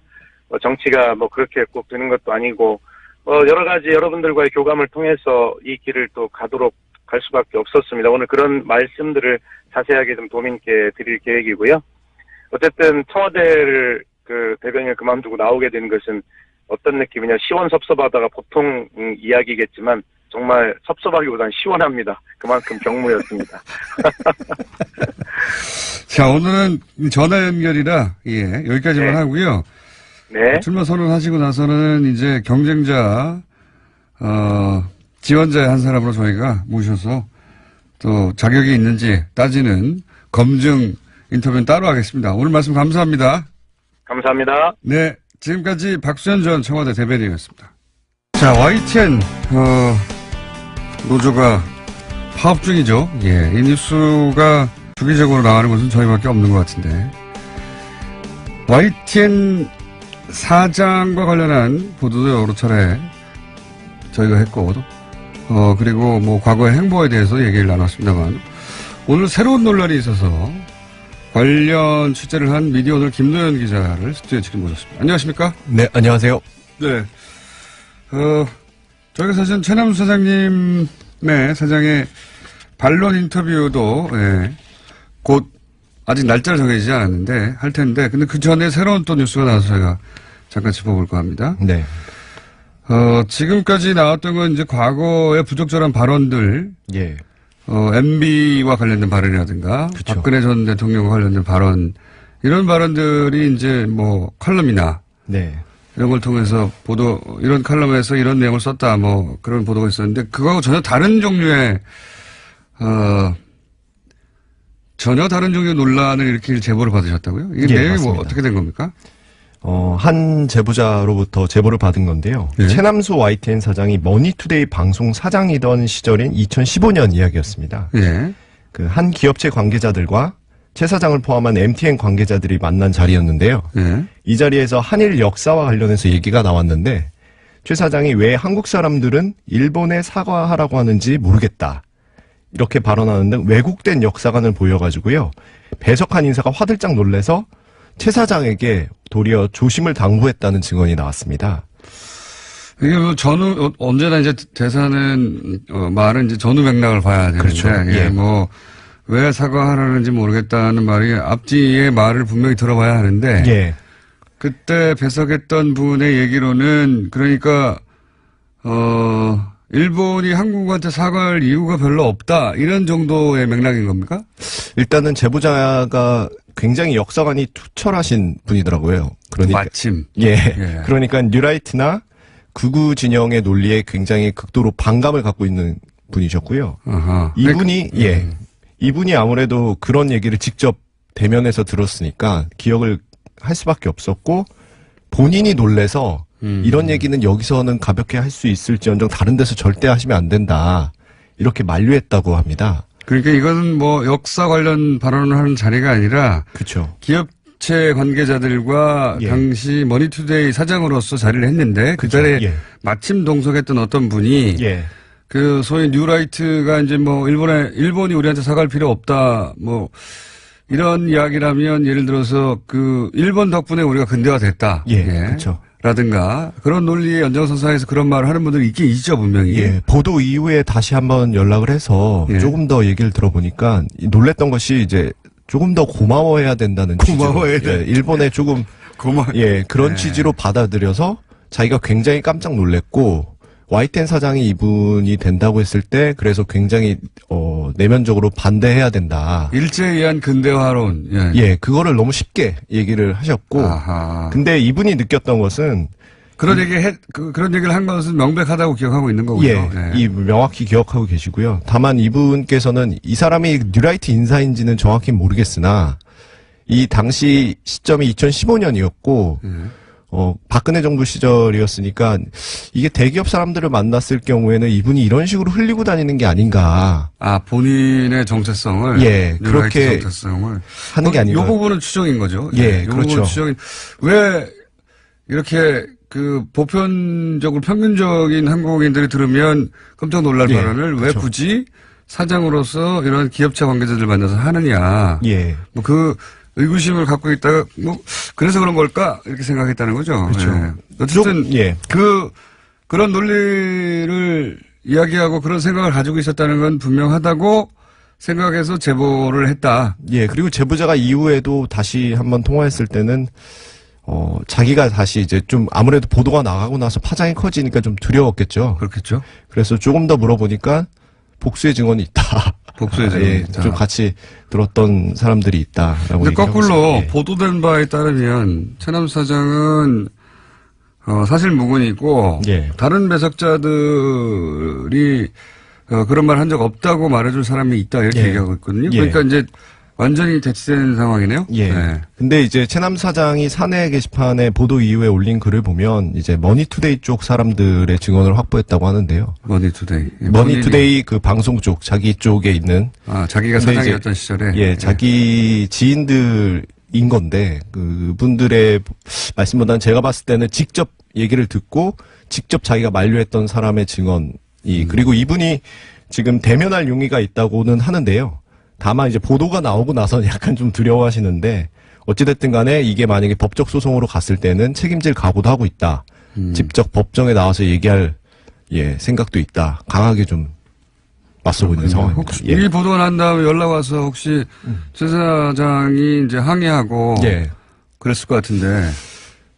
정치가 뭐 그렇게 꼭 되는 것도 아니고 여러 가지 여러분들과의 교감을 통해서 이 길을 또 갈 수밖에 없었습니다. 오늘 그런 말씀들을 자세하게 좀 도민께 드릴 계획이고요. 어쨌든 청와대를 그 대변인을 그만두고 나오게 된 것은 어떤 느낌이냐 시원섭섭하다가 보통 이야기겠지만 정말 섭섭하기보다는 시원합니다. 그만큼 경무였습니다. 자, 오늘은 전화 연결이라 여기까지만 네. 하고요. 네. 출마 선언하시고 나서는 이제 경쟁자 지원자의 한 사람으로 저희가 모셔서 또 자격이 있는지 따지는 검증 인터뷰는 따로 하겠습니다. 오늘 말씀 감사합니다. 감사합니다. 네, 지금까지 박수현 전 청와대 대변인이었습니다. 자, YTN 노조가 파업 중이죠. 예, 이 뉴스가 주기적으로 나가는 것은 저희밖에 없는 것 같은데. YTN 사장과 관련한 보도도 여러 차례 저희가 했고, 그리고 뭐 과거의 행보에 대해서 얘기를 나눴습니다만, 오늘 새로운 논란이 있어서 관련 취재를 한 미디어오늘 김노현 기자를 스튜디오에 지금 모셨습니다. 안녕하십니까? 네, 안녕하세요. 네. 저희가 사실 최남수 사장님의 사장의 반론 인터뷰도, 예, 곧 아직 날짜를 정해지지 않았는데 할 텐데, 근데 그 전에 새로운 또 뉴스가 나와서 저희가 잠깐 짚어볼까 합니다. 네. 지금까지 나왔던 건 이제 과거의 부적절한 발언들, 예. MB와 관련된 발언이라든가, 그쵸. 박근혜 전 대통령과 관련된 발언, 이런 발언들이 이제 뭐 칼럼이나, 네. 이런 걸 통해서 이런 칼럼에서 이런 내용을 썼다, 뭐 그런 보도가 있었는데, 그거하고 전혀 다른 종류의, 전혀 다른 종류의 논란을 일으킬 제보를 받으셨다고요? 이게 예, 내용이 뭐 맞습니다. 어떻게 된 겁니까? 한 제보자로부터 제보를 받은 건데요. 예. 최남수 YTN 사장이 머니투데이 방송 사장이던 시절인 2015년 이야기였습니다. 예. 그 한 기업체 관계자들과 최 사장을 포함한 MTN 관계자들이 만난 자리였는데요. 예. 이 자리에서 한일 역사와 관련해서 얘기가 나왔는데 최 사장이 왜 한국 사람들은 일본에 사과하라고 하는지 모르겠다. 이렇게 발언하는 등 왜곡된 역사관을 보여가지고요. 배석한 인사가 화들짝 놀래서 최 사장에게 도리어 조심을 당부했다는 증언이 나왔습니다. 이게 뭐 언제나 이제 대사는, 말은 이제 전후 맥락을 봐야 되는데. 그렇죠. 예. 예. 뭐, 왜 사과하라는지 모르겠다는 말이 앞뒤의 말을 분명히 들어봐야 하는데. 예. 그때 배석했던 분의 얘기로는, 그러니까, 일본이 한국한테 사과할 이유가 별로 없다. 이런 정도의 맥락인 겁니까? 일단은 제보자가 굉장히 역사관이 투철하신 분이더라고요. 그러니까 마침. 예. 예. 그러니까 뉴라이트나 극우 진영의 논리에 굉장히 극도로 반감을 갖고 있는 분이셨고요. 아하. 이분이 이분이 아무래도 그런 얘기를 직접 대면에서 들었으니까 기억을 할 수밖에 없었고 본인이 놀래서 이런 얘기는 여기서는 가볍게 할 수 있을지언정 다른 데서 절대 하시면 안 된다. 이렇게 만류했다고 합니다. 그러니까 이거는 뭐 역사 관련 발언을 하는 자리가 아니라 그렇죠. 기업체 관계자들과 예. 당시 머니투데이 사장으로서 자리를 했는데 그 그쵸. 자리에 예. 마침 동석했던 어떤 분이 예. 그 소위 뉴라이트가 이제 뭐 일본이 우리한테 사과할 필요 없다 뭐 이런 이야기라면 예를 들어서 그 일본 덕분에 우리가 근대화됐다. 예. 그렇죠. 라든가 그런 논리의 연장선상에서 그런 말을 하는 분들이 있긴 있죠 분명히. 예, 보도 이후에 다시 한번 연락을 해서 예. 조금 더 얘기를 들어보니까 놀랬던 것이 이제 조금 더 고마워해야 된다는 고마워해야 취지로 돼. 예, 일본에 조금 예 그런 예. 취지로 받아들여서 자기가 굉장히 깜짝 놀랬고 YTN 사장이 이분이 된다고 했을 때 그래서 굉장히 내면적으로 반대해야 된다. 일제에 의한 근대화론. 예. 예, 그거를 너무 쉽게 얘기를 하셨고 아하. 근데 이분이 느꼈던 것은 그런 얘기를 한 것은 명백하다고 기억하고 있는 거군요. 예, 이 명확히 기억하고 계시고요. 다만 이분께서는 이 사람이 뉴라이트 인사인지는 정확히 모르겠으나 이 당시 시점이 2015년이었고 박근혜 정부 시절이었으니까 이게 대기업 사람들을 만났을 경우에는 이분이 이런 식으로 흘리고 다니는 게 아닌가. 아, 본인의 정체성을. 예, 뉴라이트 그렇게 정체성을. 하는 게 아닌가. 이 부분은 추정인 거죠. 예, 이 그렇죠. 부분은 추정인. 왜 이렇게 보편적으로 평균적인 한국인들이 들으면 깜짝 놀랄 예, 발언을 왜 그렇죠. 굳이 사장으로서 이런 기업체 관계자들 만나서 하느냐. 예. 뭐 그 의구심을 갖고 있다가 뭐 그래서 그런 걸까 이렇게 생각했다는 거죠. 그렇죠. 예. 어쨌든 예. 그런 논리를 이야기하고 그런 생각을 가지고 있었다는 건 분명하다고 생각해서 제보를 했다. 예, 그리고 제보자가 이후에도 다시 한번 통화했을 때는 자기가 다시 이제 좀 아무래도 보도가 나가고 나서 파장이 커지니까 좀 두려웠겠죠. 그렇겠죠. 그래서 조금 더 물어보니까 복수의 증언이 있다. 복수의 증언이 예, 있다. 좀 같이 들었던 사람들이 있다라고. 근데 얘기하고 거꾸로 있습니다. 예. 보도된 바에 따르면 최남수 사장은 사실 무근이고 예. 다른 배석자들이 그런 말 한 적 없다고 말해줄 사람이 있다 이렇게 예. 얘기하고 있거든요. 예. 그러니까 이제 완전히 대치된 상황이네요. 예. 네. 근데 이제 최남 사장이 사내 게시판에 보도 이후에 올린 글을 보면 이제 머니투데이 쪽 사람들의 증언을 확보했다고 하는데요. 머니투데이. 예, 머니투데이 그 방송 쪽, 자기 쪽에 있는. 자기가 근데 사장이었던 시절에. 예, 자기 지인들인 건데, 그분들의 말씀보다는 제가 봤을 때는 직접 얘기를 듣고, 직접 자기가 만류했던 사람의 증언이, 그리고 이분이 지금 대면할 용의가 있다고는 하는데요. 다만 이제 보도가 나오고 나서 약간 좀 두려워하시는데, 어찌됐든 간에 이게 만약에 법적 소송으로 갔을 때는 책임질 각오도 하고 있다. 직접 법정에 나와서 얘기할, 생각도 있다. 강하게 좀 맞서고 있는 상황입니다. 혹시 이 보도가 난 다음에 연락 와서 혹시 최 사장이 이제 항의하고 그랬을 것 같은데.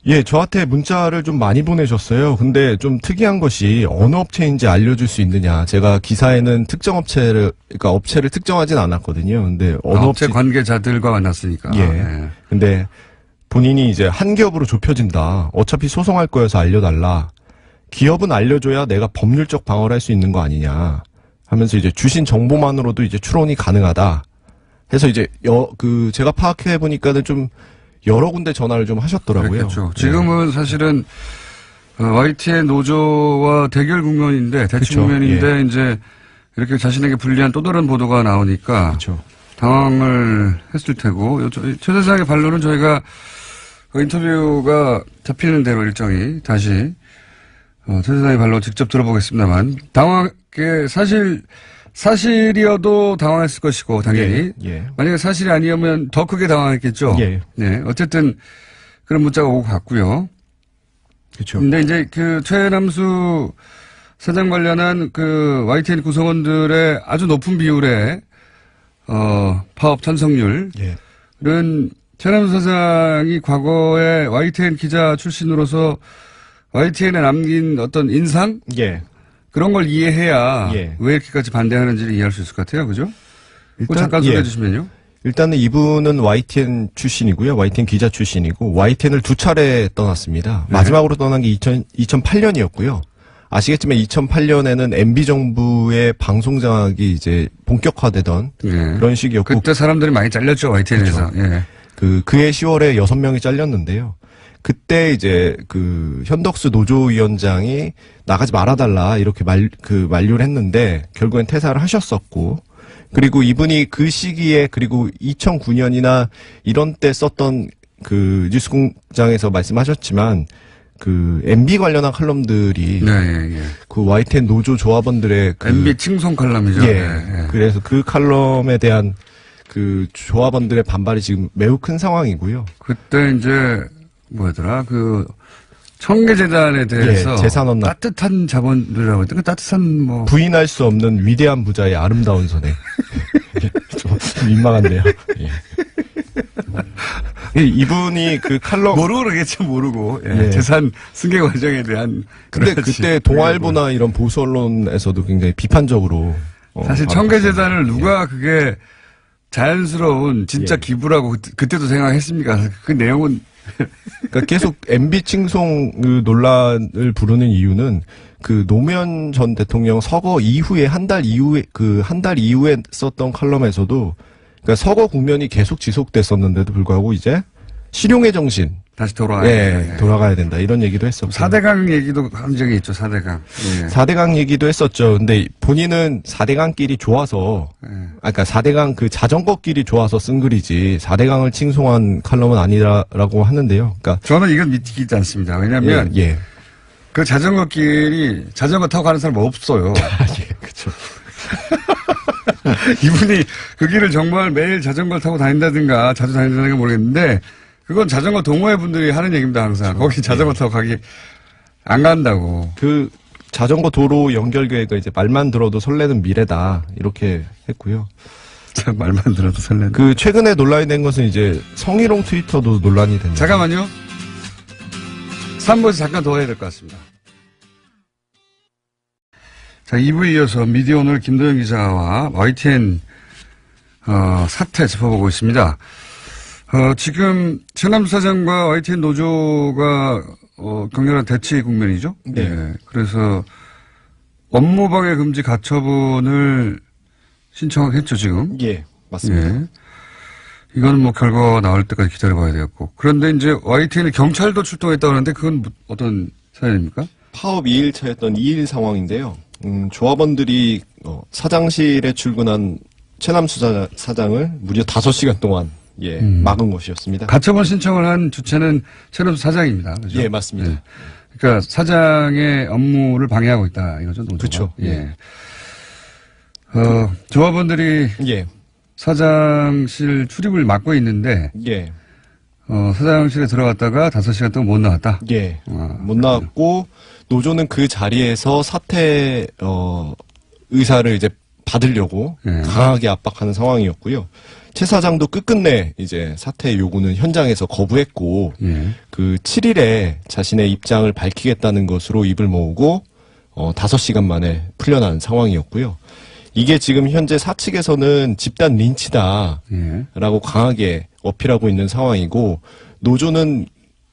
예, 저한테 문자를 좀 많이 보내셨어요. 근데 좀 특이한 것이 어느 업체인지 알려줄 수 있느냐. 제가 기사에는 특정 업체를, 그러니까 업체를 특정하진 않았거든요. 근데 어느 업체 관계자들과 만났으니까. 예. 근데 본인이 이제 한 기업으로 좁혀진다. 어차피 소송할 거여서 알려달라. 기업은 알려줘야 내가 법률적 방어를 할 수 있는 거 아니냐. 하면서 이제 주신 정보만으로도 이제 추론이 가능하다. 해서 이제 제가 파악해 보니까는 좀 여러 군데 전화를 좀 하셨더라고요. 그렇죠. 지금은 사실은 YTN 노조와 대결 국면인데 대치 그렇죠. 국면인데 이제 이렇게 자신에게 불리한 또 다른 보도가 나오니까 그렇죠. 당황을 했을 테고 최 사장의 반론은 저희가 인터뷰가 잡히는 대로 일정이 다시 최 사장의 반론 직접 들어보겠습니다만 사실이어도 당황했을 것이고 당연히 만약에 사실이 아니었으면 더 크게 당황했겠죠. 네, 어쨌든 그런 문자가 오고 갔고요. 그렇죠. 근데 이제 최남수 사장 관련한 YTN 구성원들의 아주 높은 비율의 파업 찬성률은 최남수 사장이 과거에 YTN 기자 출신으로서 YTN에 남긴 어떤 인상? 그런 걸 이해해야 왜 이렇게까지 반대하는지를 이해할 수 있을 것 같아요. 그죠? 일단 잠깐 소개해 주시면요. 일단은 이분은 YTN 출신이고요. YTN 기자 출신이고 YTN을 2차례 떠났습니다. 마지막으로 떠난 게 2008년이었고요. 아시겠지만 2008년에는 MB 정부의 방송 장악이 이제 본격화되던 그런 시기였고 그때 사람들이 많이 잘렸죠. YTN에서. 그렇죠. 그해 10월에 6명이 잘렸는데요. 그때 이제 현덕수 노조위원장이 나가지 말아달라 이렇게 만류를 했는데 결국엔 퇴사를 하셨었고 그리고 이분이 그 시기에 그리고 2009년이나 이런 때 썼던 뉴스공장에서 말씀하셨지만 MB 관련한 칼럼들이 YTN 노조 조합원들의 MB 칭송 칼럼이죠. 그래서 그 칼럼에 대한 조합원들의 반발이 지금 매우 큰 상황이고요. 그때 이제 뭐더라 청계재단에 대해서 재산언납 따뜻한 자본들이라고 했던 따뜻한 부인할 수 없는 위대한 부자의 아름다운 손에 좀 민망한데요. 이분이 칼럼 모르겠죠. 모르고 재산 승계 과정에 대한 근데 그때 동아일보나 이런 보수 언론에서도 굉장히 비판적으로 사실 청계재단을 누가 그게 자연스러운 진짜 기부라고 그때도 생각했습니까? 그 내용은 그러니까 계속 MB 칭송 논란을 부르는 이유는 노무현 전 대통령 서거 이후에 한 달 이후에 썼던 칼럼에서도 그러니까 서거 국면이 계속 지속됐었는데도 불구하고 이제 실용의 정신 다시 돌아가야 된다 이런 얘기도 했었고 4대강 얘기도 한 적이 있죠. 4대강 4대강 얘기도 했었죠. 근데 본인은 4대강끼리 좋아서 그러니까 4대강 자전거끼리 좋아서 쓴 글이지 4대강을 칭송한 칼럼은 아니라고 하는데요. 그러니까 저는 이건 믿기지 않습니다. 왜냐하면 그 자전거끼리 자전거 타고 가는 사람 없어요. 그렇죠. 이분이 그 길을 정말 매일 자전거를 타고 다닌다든가 자주 다닌다든가 모르겠는데 그건 자전거 동호회 분들이 하는 얘기입니다. 항상 거기 자전거 타고 가기 안 간다고. 자전거 도로 연결 계획은 이제 말만 들어도 설레는 미래다 이렇게 했고요. 참 말만 들어도 설레는. 최근에 논란이 된 것은 이제 성희롱 트위터도 논란이 됐는데. 잠깐만요. 3부에서 잠깐 더 해야 될 것 같습니다. 자, 2부에 이어서 미디어 오늘 김도영 기자와 YTN 사태 짚어보고 있습니다. 지금 최남수 사장과 YTN 노조가 격렬한 대치 국면이죠. 그래서 업무방해 금지 가처분을 신청했죠 지금. 맞습니다. 이건 뭐 결과가 나올 때까지 기다려봐야 되겠고. 그런데 이제 YTN에 경찰도 출동했다고 하는데 그건 어떤 사연입니까? 파업 2일차였던 2일 상황인데요. 조합원들이 사장실에 출근한 최남수 사장을 무려 5시간 동안 막은 것이었습니다. 가처분 신청을 한 주체는 최남수 사장입니다. 그렇죠? 예, 맞습니다. 예. 그러니까 사장의 업무를 방해하고 있다 이거죠. 노조가. 그렇죠. 예. 조합원들이 예. 사장실 출입을 막고 있는데 예. 사장실에 들어갔다가 5시간 동안 못 나왔다. 예. 못 나왔고 노조는 그 자리에서 사퇴 의사를 이제 받으려고 예. 강하게 압박하는 상황이었고요. 최 사장도 끝끝내 이제 사퇴 요구는 현장에서 거부했고 예. 그 7일에 자신의 입장을 밝히겠다는 것으로 입을 모으고 5시간 만에 풀려난 상황이었고요. 이게 지금 현재 사측에서는 집단 린치다라고 예. 강하게 어필하고 있는 상황이고 노조는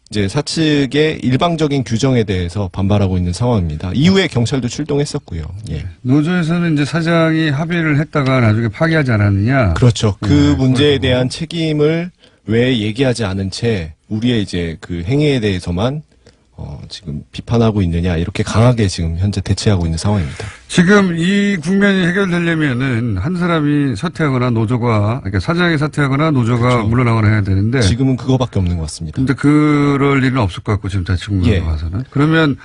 이제 사측의 일방적인 규정에 대해서 반발하고 있는 상황입니다. 이후에 경찰도 출동했었고요. 예. 노조에서는 이제 사장이 합의를 했다가 나중에 파기하지 않았느냐. 그렇죠. 그 문제에 그렇고. 대한 책임을 왜 얘기하지 않은 채 우리의 이제 그 행위에 대해서만 지금 비판하고 있느냐 이렇게 강하게 지금 현재 대처하고 있는 상황입니다. 지금 이 국면이 해결되려면은 한 사람이 사퇴하거나 노조가, 그러니까 사장이 사퇴하거나 노조가 그렇죠. 물러나거나 해야 되는데. 지금은 그거밖에 없는 것 같습니다. 근데 그럴 일은 없을 것 같고, 지금 대충 예. 봐서는. 그러면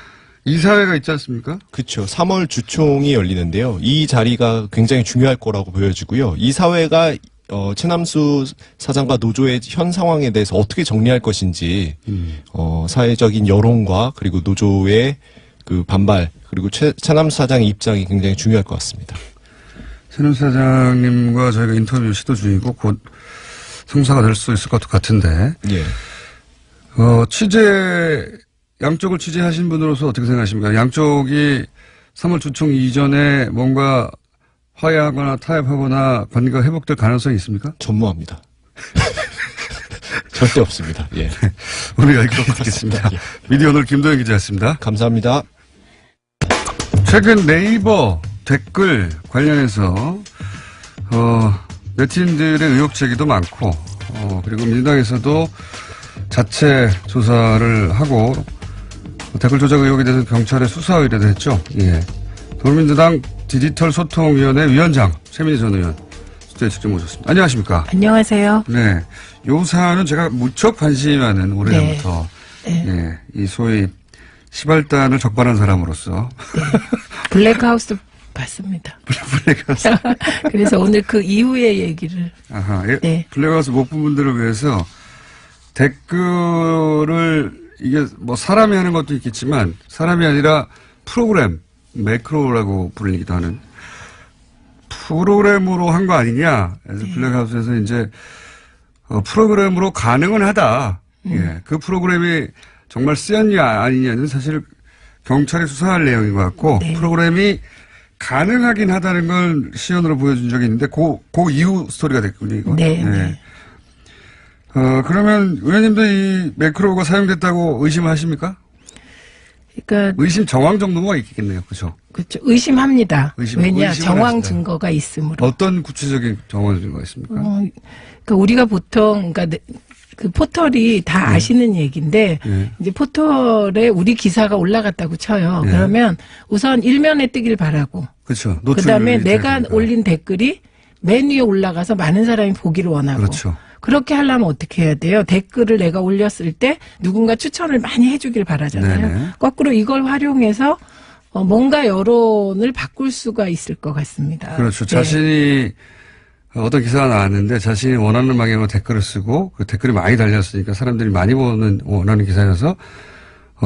이사회가 있지 않습니까? 그렇죠. 3월 주총이 열리는데요. 이 자리가 굉장히 중요할 거라고 보여지고요. 이 사회가 최남수 사장과 노조의 현 상황에 대해서 어떻게 정리할 것인지 사회적인 여론과 그리고 노조의 그 반발 그리고 최남수 사장의 입장이 굉장히 중요할 것 같습니다. 최남수 사장님과 저희가 인터뷰 시도 중이고 곧 성사가 될 수 있을 것 같은데. 예. 양쪽을 취재하신 분으로서 어떻게 생각하십니까? 양쪽이 3월 주총 이전에 뭔가 화해하거나 타협하거나 관계가 회복될 가능성이 있습니까? 전무합니다. 절대 없습니다. 예. 오늘 여기까지 듣겠습니다. 예. 미디어 오늘 김도현 기자였습니다. 감사합니다. 최근 네이버 댓글 관련해서 네티즌들의 의혹 제기도 많고 그리고 민주당에서도 자체 조사를 하고 댓글 조작 의혹에 대해서 경찰에 수사 의뢰도 했죠. 예. 더불어민주당 디지털 소통위원회 위원장 최민희 전 의원 스튜디오에 직접 모셨습니다. 안녕하십니까? 안녕하세요. 네. 요 사안은 제가 무척 관심이 많은 오래전부터 네. 예, 이 소위 시발단을 적발한 사람으로서 블랙하우스 봤습니다. 블랙하우스 그래서 오늘 그 이후의 얘기를. 아하, 예, 네. 블랙하우스 목부분들을 위해서 댓글을 이게 뭐 사람이 하는 것도 있겠지만 사람이 아니라 프로그램 매크로라고 불리기도 하는 프로그램으로 한 거 아니냐. 그래서 블랙하우스에서 이제 프로그램으로 가능은 하다. 예, 그 프로그램이 정말 쓰였냐 아니냐는 사실 경찰이 수사할 내용인 것 같고 네. 프로그램이 가능하긴 하다는 걸 시연으로 보여준 적이 있는데 그 이후 스토리가 됐군요. 이거. 네. 네. 그러면 의원님도 이 매크로가 사용됐다고 의심하십니까? 그러니까 의심 정황 정도가 있겠네요. 그렇죠? 그렇죠. 의심합니다. 왜냐 의심을 정황 하신다. 증거가 있으므로. 어떤 구체적인 정황 증거가 있습니까? 그러니까 우리가 보통 그러니까 그 포털이 다 아시는 얘기인데 이제 포털에 우리 기사가 올라갔다고 쳐요. 네. 그러면 우선 일면에 뜨길 바라고. 그렇죠. 그다음에 노출이 내가 되니까. 올린 댓글이 맨 위에 올라가서 많은 사람이 보기를 원하고. 그렇죠. 그렇게 하려면 어떻게 해야 돼요? 댓글을 내가 올렸을 때 누군가 추천을 많이 해주길 바라잖아요. 네네. 거꾸로 이걸 활용해서 뭔가 여론을 바꿀 수가 있을 것 같습니다. 그렇죠. 네. 자신이 어떤 기사가 나왔는데 자신이 원하는 방향으로 댓글을 쓰고 그 댓글이 많이 달렸으니까 사람들이 많이 보는 원하는 기사여서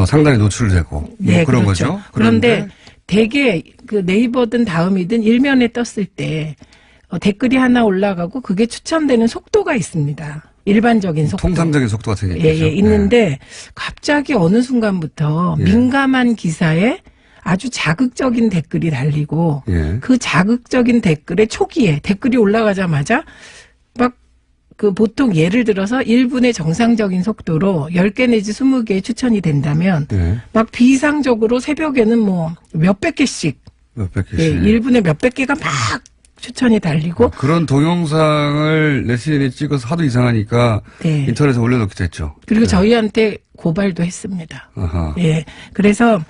상당히 노출되고 뭐 네, 그런 그렇죠. 거죠. 그런데 대개 그 네이버든 다음이든 일면에 떴을 때 댓글이 하나 올라가고 그게 추천되는 속도가 있습니다. 일반적인 속도. 통상적인 속도 같은 게 예, 있죠. 예, 있는데 갑자기 어느 순간부터 예. 민감한 기사에 아주 자극적인 댓글이 달리고 예. 그 자극적인 댓글의 초기에 댓글이 올라가자마자 막 그 보통 예를 들어서 1분의 정상적인 속도로 10개 내지 20개 추천이 된다면 예. 막 비상적으로 새벽에는 뭐 몇백 개씩 몇백 개씩. 예, 1분에 몇백 개가 막 추천이 달리고 그런 동영상을 레슨이 찍어서 하도 이상하니까 네. 인터넷에 올려놓기도 했죠. 그리고 네. 저희한테 고발도 했습니다. 아하. 예. 그래서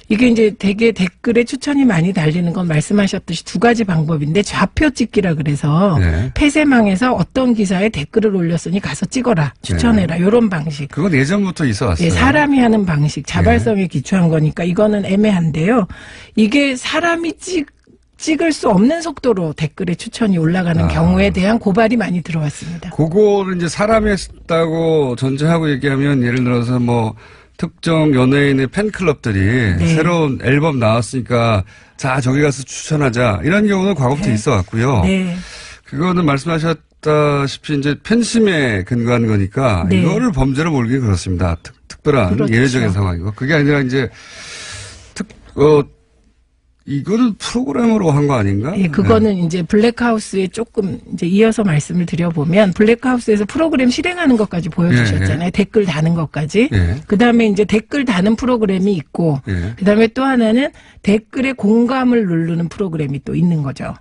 이게 이제 되게 댓글에 추천이 많이 달리는 건 말씀하셨듯이 두 가지 방법인데 좌표 찍기라 그래서 네. 폐쇄망에서 어떤 기사에 댓글을 올렸으니 가서 찍어라. 추천해라. 이런 방식. 그건 예전부터 있어 왔어요. 예, 사람이 하는 방식, 자발성에 기초한 거니까 이거는 애매한데요. 이게 사람이 찍을 수 없는 속도로 댓글에 추천이 올라가는 경우에 대한 고발이 많이 들어왔습니다. 그거를 이제 사람이 했다고 전제하고 얘기하면 예를 들어서 뭐 특정 연예인의 팬클럽들이 네. 새로운 앨범 나왔으니까 자 저기 가서 추천하자 이런 경우는 과거부터 있어 왔고요. 네. 그거는 말씀하셨다시피 이제 팬심에 근거한 거니까 네. 이거를 범죄로 몰기 그렇습니다. 특별한 그렇죠. 예외적인 상황이고 그게 아니라 이제 이거는 프로그램으로 한 거 아닌가? 예, 그거는 이제 블랙하우스에 조금 이제 이어서 말씀을 드려보면 블랙하우스에서 프로그램 실행하는 것까지 보여주셨잖아요. 예. 댓글 다는 것까지. 예. 그 다음에 이제 댓글 다는 프로그램이 있고, 예. 그 다음에 또 하나는 댓글에 공감을 누르는 프로그램이 또 있는 거죠.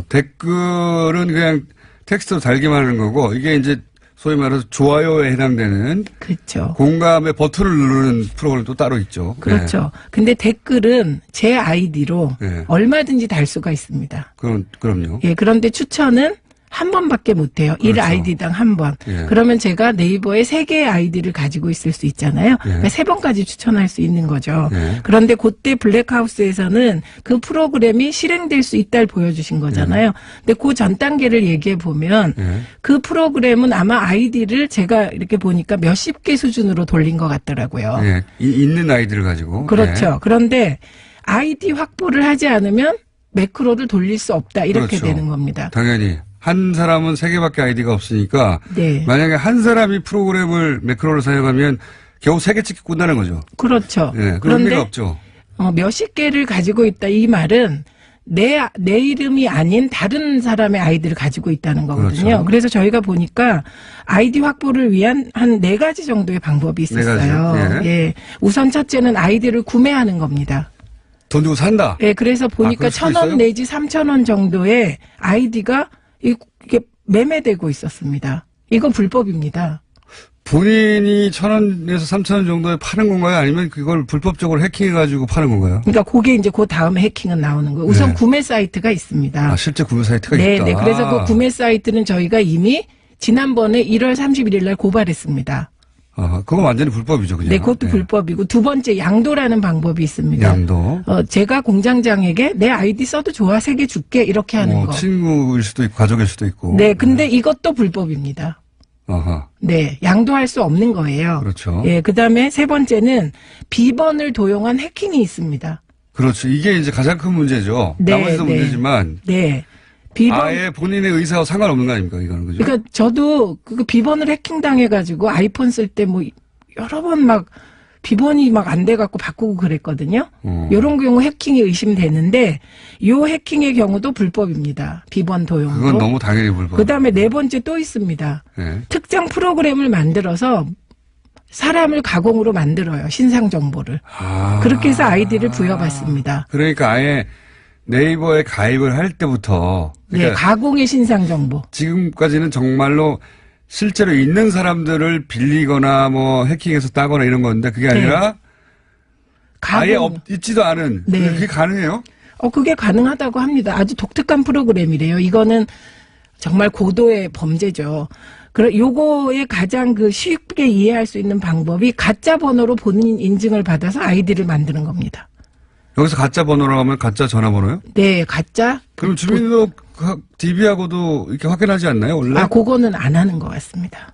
댓글은 그냥 텍스트로 달기만 하는 거고 이게 이제 소위 말해서 좋아요에 해당되는 그렇죠. 공감의 버튼을 누르는 프로그램도 따로 있죠. 그렇죠. 근데 댓글은 제 아이디로 네. 얼마든지 달 수가 있습니다. 그럼요. 예, 그런데 추천은 한 번밖에 못 해요. 그렇죠. 1아이디당 한 번. 예. 그러면 제가 네이버에 3개의 아이디를 가지고 있을 수 있잖아요. 예. 그러니까 3번까지 추천할 수 있는 거죠. 예. 그런데 그때 블랙하우스에서는 그 프로그램이 실행될 수 있다를 보여주신 거잖아요. 근데 그 전 단계를 얘기해 보면 예. 그 프로그램은 아마 아이디를 제가 이렇게 보니까 몇십 개 수준으로 돌린 것 같더라고요. 예. 있는 아이들을 가지고. 그렇죠. 예. 그런데 아이디 확보를 하지 않으면 매크로를 돌릴 수 없다. 이렇게 그렇죠. 되는 겁니다. 당연히. 한 사람은 3개밖에 아이디가 없으니까 네. 만약에 한 사람이 프로그램을 매크로를 사용하면 겨우 3개 찍고 끝나는 거죠. 그렇죠. 예. 그런 그런데 의미가 없죠. 몇십 개를 가지고 있다 이 말은 내 이름이 아닌 다른 사람의 아이디를 가지고 있다는 거거든요. 그렇죠. 그래서 저희가 보니까 아이디 확보를 위한 한 4가지 정도의 방법이 있었어요. 4가지요? 예. 예. 우선 첫째는 아이디를 구매하는 겁니다. 돈 주고 산다. 예, 그래서 보니까 그럴 수도 있어요? 1,000원 내지 3,000원 정도의 아이디가 이게 매매되고 있었습니다. 이건 불법입니다. 본인이 1,000원에서 3,000원 정도에 파는 건가요? 아니면 그걸 불법적으로 해킹해가지고 파는 건가요? 그러니까 그게 이제 그 다음에 해킹은 나오는 거예요. 우선 네. 구매 사이트가 있습니다. 실제 구매 사이트가 네, 있다. 네. 그래서 그 구매 사이트는 저희가 이미 지난번에 1월 31일 날 고발했습니다. 그건 완전히 불법이죠, 그냥. 네, 그것도 불법이고 두 번째 양도라는 방법이 있습니다. 양도. 제가 공장장에게 내 아이디 써도 좋아 3개 줄게 이렇게 하는 거. 친구일 수도 있고 가족일 수도 있고. 네, 근데 이것도 불법입니다. 아하. 네, 양도할 수 없는 거예요. 그렇죠. 예, 그다음에 세 번째는 비번을 도용한 해킹이 있습니다. 그렇죠. 이게 이제 가장 큰 문제죠. 네, 나머지도 네. 문제지만. 네. 비번. 아예 본인의 의사와 상관없는 거 아닙니까, 이거는, 그죠? 그러니까 저도 그 비번을 해킹당해가지고 아이폰 쓸 때 뭐 여러 번 막 비번이 막 안 돼갖고 바꾸고 그랬거든요. 이런 경우 해킹이 의심되는데 요 해킹의 경우도 불법입니다. 비번 도용도. 그건 너무 당연히 불법. 그다음에 네 번째 또 있습니다. 네. 특정 프로그램을 만들어서 사람을 가공으로 만들어요. 신상 정보를. 그렇게 해서 아이디를 부여받습니다. 그러니까 아예 네이버에 가입을 할 때부터. 그러니까 네, 가공의 신상 정보. 지금까지는 정말로 실제로 있는 사람들을 빌리거나 뭐 해킹해서 따거나 이런 건데 그게 아니라 아예 있지도 않은. 네. 그게 가능해요? 그게 가능하다고 합니다. 아주 독특한 프로그램이래요. 이거는 정말 고도의 범죄죠. 요거의 가장 쉽게 이해할 수 있는 방법이 가짜 번호로 본인 인증을 받아서 아이디를 만드는 겁니다. 여기서 가짜 번호라고 하면 가짜 전화번호요? 네, 가짜. 그럼 주민등록 DB하고도 이렇게 확인하지 않나요, 원래? 그거는 안 하는 것 같습니다.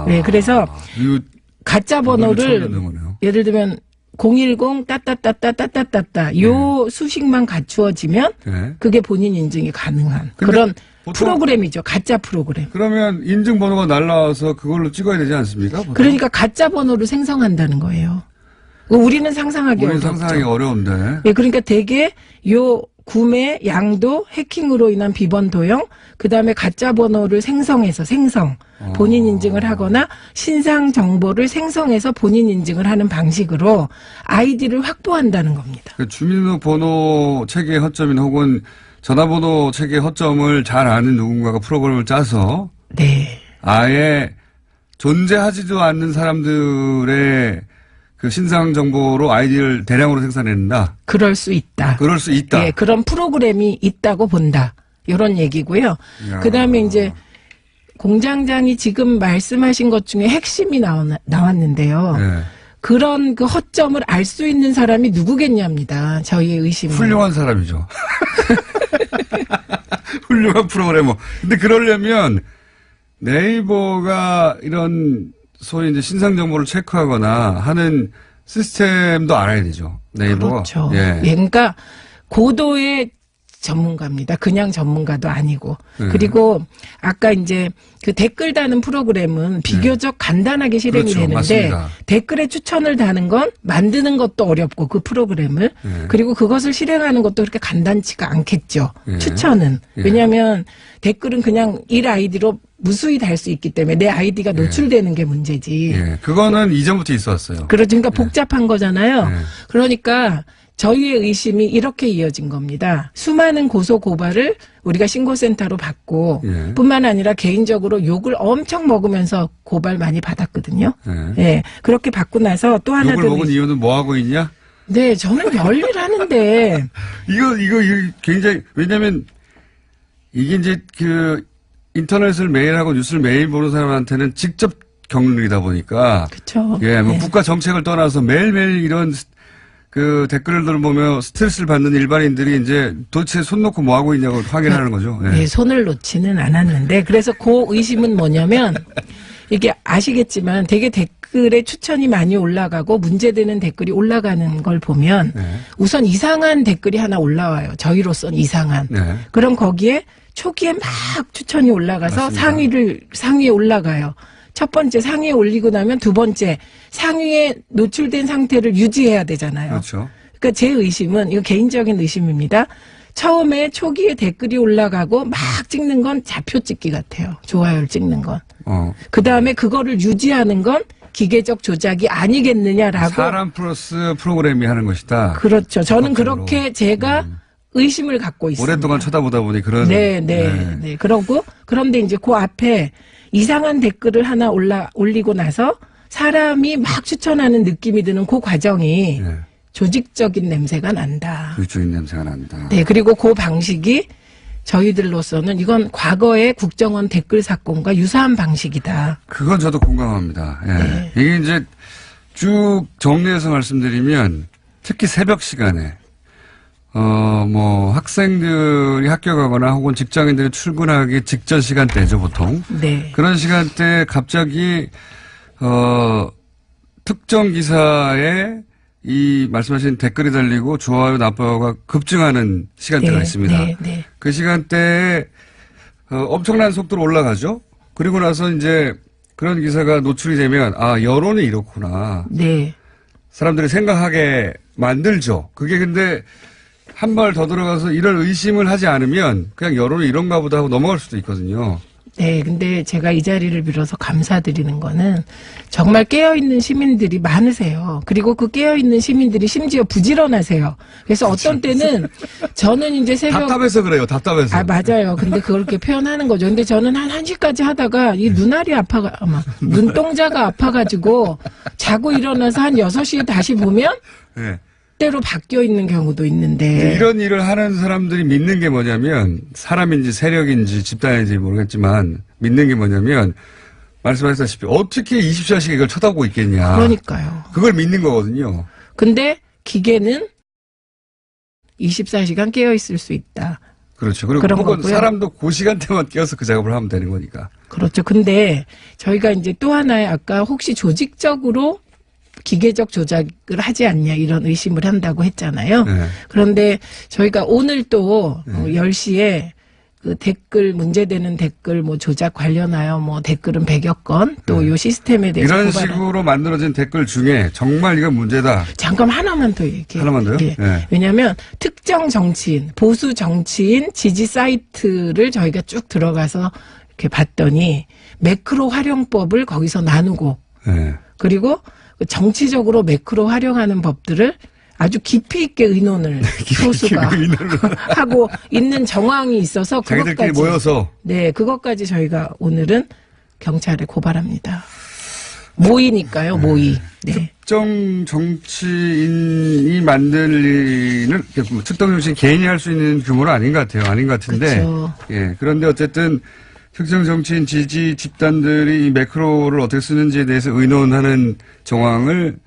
네, 그래서 이거 가짜 처음 번호를 듣는 거네요. 예를 들면 010 따따따따따따따 요 수식만 갖추어지면 네. 그게 본인 인증이 가능한 근데 그런 보통- 프로그램이죠. 가짜 프로그램. 그러면 인증번호가 날라와서 그걸로 찍어야 되지 않습니까? 보통? 그러니까 가짜 번호를 생성한다는 거예요. 우리는 상상하기 우리는 어렵죠. 상상하기 어려운데. 예, 그러니까 대개 요 구매, 양도, 해킹으로 인한 비번 도용, 그 다음에 가짜 번호를 생성해서 본인 인증을 하거나 신상 정보를 생성해서 본인 인증을 하는 방식으로 아이디를 확보한다는 겁니다. 그 주민등록번호 체계의 허점이나 혹은 전화번호 체계 허점을 잘 아는 누군가가 프로그램을 짜서 네. 아예 존재하지도 않는 사람들의 그 신상 정보로 아이디를 대량으로 생산해낸다. 그럴 수 있다. 그럴 수 있다. 예, 그런 프로그램이 있다고 본다. 이런 얘기고요. 야. 그다음에 이제 공장장이 지금 말씀하신 것 중에 핵심이 나왔는데요. 네. 그런 그 허점을 알 수 있는 사람이 누구겠냐입니다. 저희의 의심은. 훌륭한 사람이죠. 훌륭한 프로그래머. 근데 그러려면 네이버가 이런 소위 이제 신상 정보를 체크하거나 하는 시스템도 알아야 되죠. 네이버가. 그렇죠. 예. 예, 그러니까 고도의 전문가입니다. 그냥 전문가도 아니고. 네. 그리고 아까 이제 그 댓글 다는 프로그램은 비교적 간단하게 실행이 그렇죠. 되는데 맞습니다. 댓글에 추천을 다는 건 만드는 것도 어렵고 그 프로그램을 네. 그리고 그것을 실행하는 것도 그렇게 간단치가 않겠죠. 예. 추천은. 예. 왜냐하면 댓글은 그냥 1아이디로 무수히 달 수 있기 때문에 내 아이디가 노출되는 게 문제지. 예. 그거는 이전부터 있었어요. 그러니까 복잡한 거잖아요. 네. 그러니까 저희의 의심이 이렇게 이어진 겁니다. 수많은 고소 고발을 우리가 신고센터로 받고 예. 뿐만 아니라 개인적으로 욕을 엄청 먹으면서 고발 많이 받았거든요. 예. 예. 그렇게 받고 나서 또 하나 욕을 더 먹은 이유는 뭐 하고 있냐? 네, 저는 열일하는데 이거 굉장히, 왜냐면, 이게 이제 그, 인터넷을 매일 하고 뉴스를 매일 보는 사람한테는 직접 겪는 일이다 보니까. 그렇죠. 예, 뭐 네. 국가 정책을 떠나서 매일매일 이런 그 댓글을 보며 스트레스를 받는 일반인들이 이제 도대체 손 놓고 뭐 하고 있냐고 확인하는 거죠. 예. 네, 손을 놓지는 않았는데 그래서 그 의심은 뭐냐면 이게 아시겠지만 되게 댓글에 추천이 많이 올라가고 문제되는 댓글이 올라가는 걸 보면 네. 우선 이상한 댓글이 하나 올라와요. 저희로서는 이상한. 네. 그럼 거기에 초기에 막 추천이 올라가서 맞습니다. 상위에 올라가요. 첫 번째 상위에 올리고 나면 두 번째 상위에 노출된 상태를 유지해야 되잖아요. 그렇죠. 그러니까 제 의심은 이거 개인적인 의심입니다. 처음에 초기에 댓글이 올라가고 막 찍는 건 좌표 찍기 같아요. 좋아요를 찍는 건. 그 다음에 그거를 유지하는 건 기계적 조작이 아니겠느냐라고. 사람 플러스 프로그램이 하는 것이다. 그렇죠. 저는 그것들로. 그렇게 제가 의심을 갖고 있습니다. 오랫동안 쳐다보다 보니 그런. 네. 그러고 그런데 이제 그 앞에 이상한 댓글을 하나 올리고 나서 사람이 막 추천하는 느낌이 드는 그 과정이 네. 조직적인 냄새가 난다. 유주인 냄새가 난다. 네, 그리고 그 방식이 저희들로서는 이건 과거의 국정원 댓글 사건과 유사한 방식이다. 그건 저도 공감합니다. 예. 네. 이게 이제 쭉 정리해서 말씀드리면 특히 새벽 시간에 뭐 학생들이 학교 가거나 혹은 직장인들이 출근하기 직전 시간대죠, 보통. 네. 그런 시간대에 갑자기 특정 기사에 이 말씀하신 댓글이 달리고 좋아요, 나빠요가 급증하는 시간대가 있습니다. 네. 그 시간대에 엄청난 속도로 올라가죠. 그리고 나서 이제 그런 기사가 노출이 되면 여론이 이렇구나. 네. 사람들이 생각하게 만들죠. 그게 근데 한 발 더 들어가서 이런 의심을 하지 않으면 그냥 여론이 이런가 보다 하고 넘어갈 수도 있거든요. 네, 근데 제가 이 자리를 빌어서 감사드리는 거는 정말 깨어있는 시민들이 많으세요. 그리고 그 깨어있는 시민들이 심지어 부지런하세요. 그래서 어떤 때는 저는 이제 새벽. 답답해서 그래요, 답답해서. 맞아요. 근데 그렇게 표현하는 거죠. 근데 저는 한 1시까지 하다가 이 눈알이 눈동자가 아파가지고 자고 일어나서 한 6시에 다시 보면 네. 때로 바뀌어 있는 경우도 있는데. 이런 일을 하는 사람들이 믿는 게 뭐냐면 사람인지 세력인지 집단인지 모르겠지만 믿는 게 뭐냐면 말씀하셨다시피 어떻게 24시간 이걸 쳐다보고 있겠냐. 그러니까요. 그걸 믿는 거거든요. 근데 기계는 24시간 깨어 있을 수 있다. 그렇죠. 그리고 그런 혹은 거고요. 사람도 그 시간대만 깨어서 그 작업을 하면 되는 거니까. 그렇죠. 근데 저희가 이제 또 하나의 아까 혹시 조직적으로 기계적 조작을 하지 않냐 이런 의심을 한다고 했잖아요. 네. 그런데 저희가 오늘 또 10시에 그 댓글 문제되는 댓글 뭐 조작 관련하여 뭐 댓글은 100여 건 또 요 시스템에 대해서 이런 고발한- 식으로 만들어진 댓글 중에 정말 이건 문제다. 잠깐 하나만 더 얘기해. 하나만 더요? 예. 네. 왜냐하면 특정 정치인, 보수 정치인 지지 사이트를 저희가 쭉 들어가서 이렇게 봤더니 매크로 활용법을 거기서 나누고 네. 그리고 정치적으로 매크로 활용하는 법들을 아주 깊이 있게 의논을 소수가 하고 있는 정황이 있어서 자기들끼리 그것까지 모여서. 네, 그것까지 저희가 오늘은 경찰에 고발합니다. 모의니까요, 모의. 네. 특정 정치인이 만들리는, 특정 정치인 개인이 할 수 있는 규모는 아닌 것 같아요. 아닌 것 같은데. 그렇죠. 예. 그런데 어쨌든 특정 정치인 지지 집단들이 이 매크로를 어떻게 쓰는지에 대해서 의논하는 정황을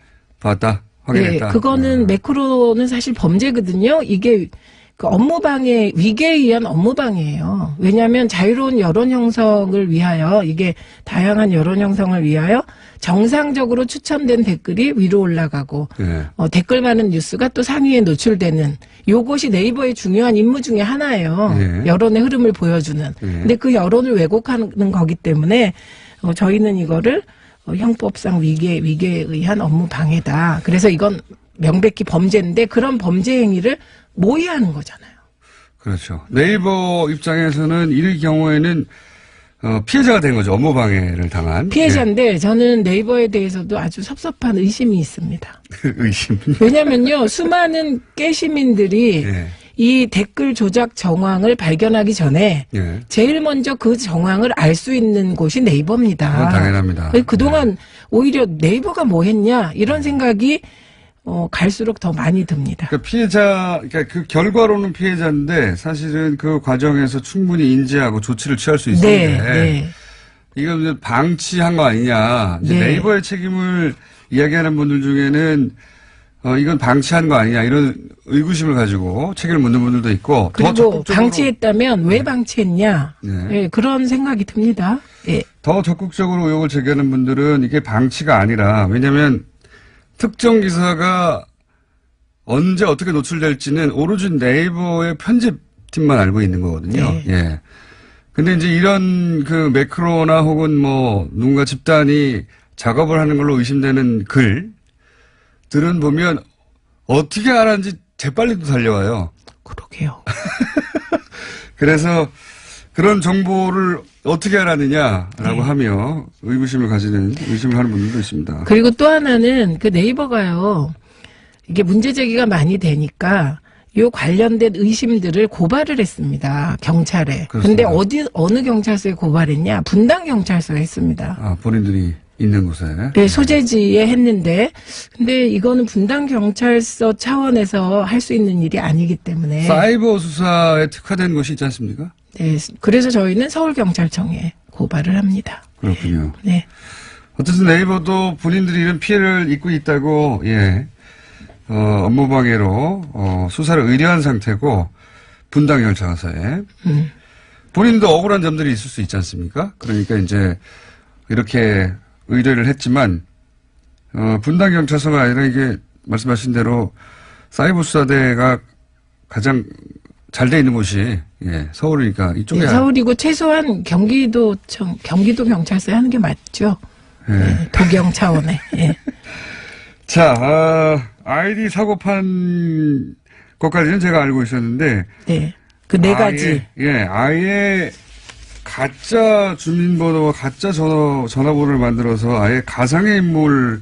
봤다. 확인했다. 네, 그거는 매크로는 사실 범죄거든요. 이게 그 업무방해, 위계에 의한 업무방해예요. 왜냐하면 자유로운 여론 형성을 위하여, 이게 다양한 여론 형성을 위하여 정상적으로 추천된 댓글이 위로 올라가고 예. 댓글 많은 뉴스가 또 상위에 노출되는 요것이 네이버의 중요한 임무 중에 하나예요. 예. 여론의 흐름을 보여주는. 예. 근데 그 여론을 왜곡하는 거기 때문에 저희는 이거를 형법상 위계에 의한 업무 방해다. 그래서 이건 명백히 범죄인데 그런 범죄 행위를 모의하는 거잖아요. 그렇죠. 네이버 입장에서는 이 경우에는 피해자가 된 거죠. 업무방해를 당한. 피해자인데 저는 네이버에 대해서도 아주 섭섭한 의심이 있습니다. 예. 의심. 왜냐면요. 수많은 깨시민들이 예. 이 댓글 조작 정황을 발견하기 전에 예. 제일 먼저 그 정황을 알 수 있는 곳이 네이버입니다. 그건 당연합니다. 그동안 오히려 네이버가 뭐 했냐 이런 생각이 갈수록 더 많이 듭니다. 그러니까 그러니까 그 결과로는 피해자인데 사실은 그 과정에서 충분히 인지하고 조치를 취할 수 있었는데 네. 이거 방치한 거 아니냐. 이제 네. 네이버의 책임을 이야기하는 분들 중에는 이건 방치한 거 아니냐 이런 의구심을 가지고 책임을 묻는 분들도 있고 더 그리고 적극적으로 방치했다면 왜 방치했냐 네. 예, 그런 생각이 듭니다. 예. 더 적극적으로 의혹을 제기하는 분들은 이게 방치가 아니라 왜냐하면 특정 기사가 언제 어떻게 노출될지는 오로지 네이버의 편집팀만 알고 있는 거거든요. 네. 예. 근데 이제 이런 그 매크로나 혹은 뭐 누군가 집단이 작업을 하는 걸로 의심되는 글들은 보면 어떻게 알았는지 재빨리도 달려와요. 그러게요. 그래서 그런 정보를 어떻게 알았느냐라고 하며 의심을 하는 분들도 있습니다. 그리고 또 하나는 그 네이버가요. 이게 문제 제기가 많이 되니까 요 관련된 의심들을 고발을 했습니다. 경찰에. 근데 그렇습니다. 어느 경찰서에 고발했냐? 분당 경찰서에 했습니다. 아, 본인들이 있는 곳에. 네, 소재지에 했는데 근데 이거는 분당 경찰서 차원에서 할 수 있는 일이 아니기 때문에 사이버 수사에 특화된 곳이 있지 않습니까? 네, 그래서 저희는 서울경찰청에 고발을 합니다. 그렇군요. 네. 어쨌든 네이버도 본인들이 이런 피해를 입고 있다고, 예, 업무방해로, 수사를 의뢰한 상태고, 분당경찰서에. 본인도 억울한 점들이 있을 수 있지 않습니까? 그러니까 이제, 이렇게 의뢰를 했지만, 분당경찰서가 아니라 이게, 말씀하신 대로, 사이버 수사대가 가장 잘 돼 있는 곳이, 예, 서울이니까 이쪽에. 네, 서울이고 최소한 경기도 경찰서에 하는 게 맞죠. 예. 네, 도경 차원에. 예. 자, 아이디 사고 판 것까지는 제가 알고 있었는데. 네. 그 네 가지. 아예 가짜 주민번호와 가짜 전화번호를 만들어서 아예 가상의 인물로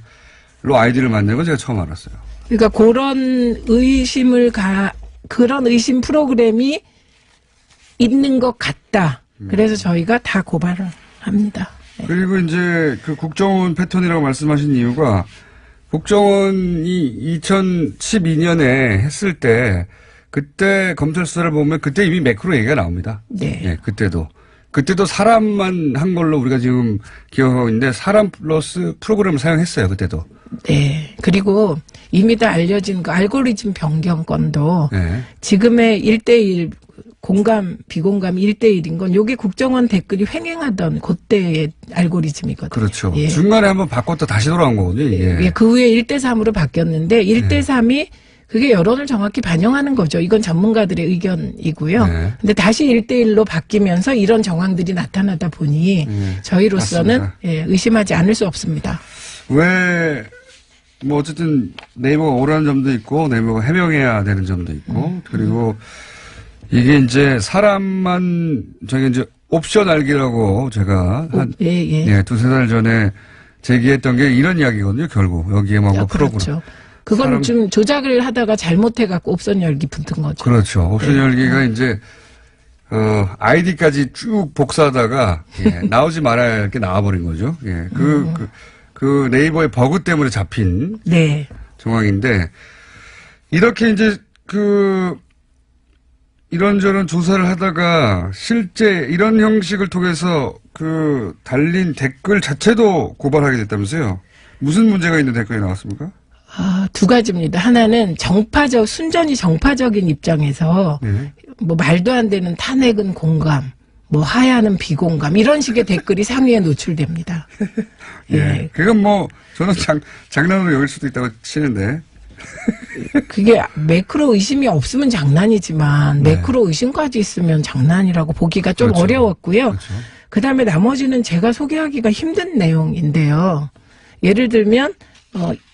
아이디를 만드는 건 제가 처음 알았어요. 그러니까 그런 의심 프로그램이 있는 것 같다. 그래서 저희가 다 고발을 합니다. 네. 그리고 이제 그 국정원 패턴이라고 말씀하신 이유가 국정원이 2012년에 했을 때 그때 검찰 수사를 보면 그때 이미 매크로 얘기가 나옵니다. 네. 예, 그때도 사람만 한 걸로 우리가 지금 기억하고 있는데 사람 플러스 프로그램을 사용했어요. 그때도. 네. 그리고 이미 다 알려진 그 알고리즘 변경 건도 네. 지금의 1대1 공감, 비공감 1대1인 건 요게 국정원 댓글이 횡행하던 그때의 알고리즘이거든요. 그렇죠. 예. 중간에 한번 바꿨다 다시 돌아온 거거든요. 이게. 예, 그 후에 1대3으로 바뀌었는데 1대3이 그게 여론을 정확히 반영하는 거죠. 이건 전문가들의 의견이고요. 네. 근데 다시 1대1로 바뀌면서 이런 정황들이 나타나다 보니 저희로서는 맞습니다. 예, 의심하지 않을 수 없습니다. 왜, 뭐, 어쨌든, 네이버가 오라는 점도 있고, 네이버가 해명해야 되는 점도 있고, 그리고, 이게 이제, 사람만, 저기 이제, 옵션 알기라고 제가 한, 두세 달 전에 제기했던 게 이런 이야기거든요, 결국. 여기에 뭔가 그렇죠. 그건 좀 조작을 하다가 잘못해갖고 옵션 열기 붙은 거죠. 그렇죠. 옵션 열기가 이제 아이디까지 쭉 복사하다가 나오지 말아야 할 게 나와버린 거죠. 예, 그 네이버의 버그 때문에 잡힌 네. 정황인데 이렇게 이제 이런저런 조사를 하다가 실제 이런 형식을 통해서 달린 댓글 자체도 고발하게 됐다면서요? 무슨 문제가 있는 댓글이 나왔습니까? 두 가지입니다. 하나는 순전히 정파적인 입장에서 뭐 말도 안 되는 탄핵은 공감, 뭐 하야는 비공감 이런 식의 댓글이 상위에 노출됩니다. 예. 그건 뭐 저는 장난으로 여길 수도 있다고 치는데. 그게 매크로 의심이 없으면 장난이지만 매크로 의심까지 있으면 장난이라고 보기가 좀 그렇죠. 어려웠고요. 그렇죠. 그다음에 나머지는 제가 소개하기가 힘든 내용인데요. 예를 들면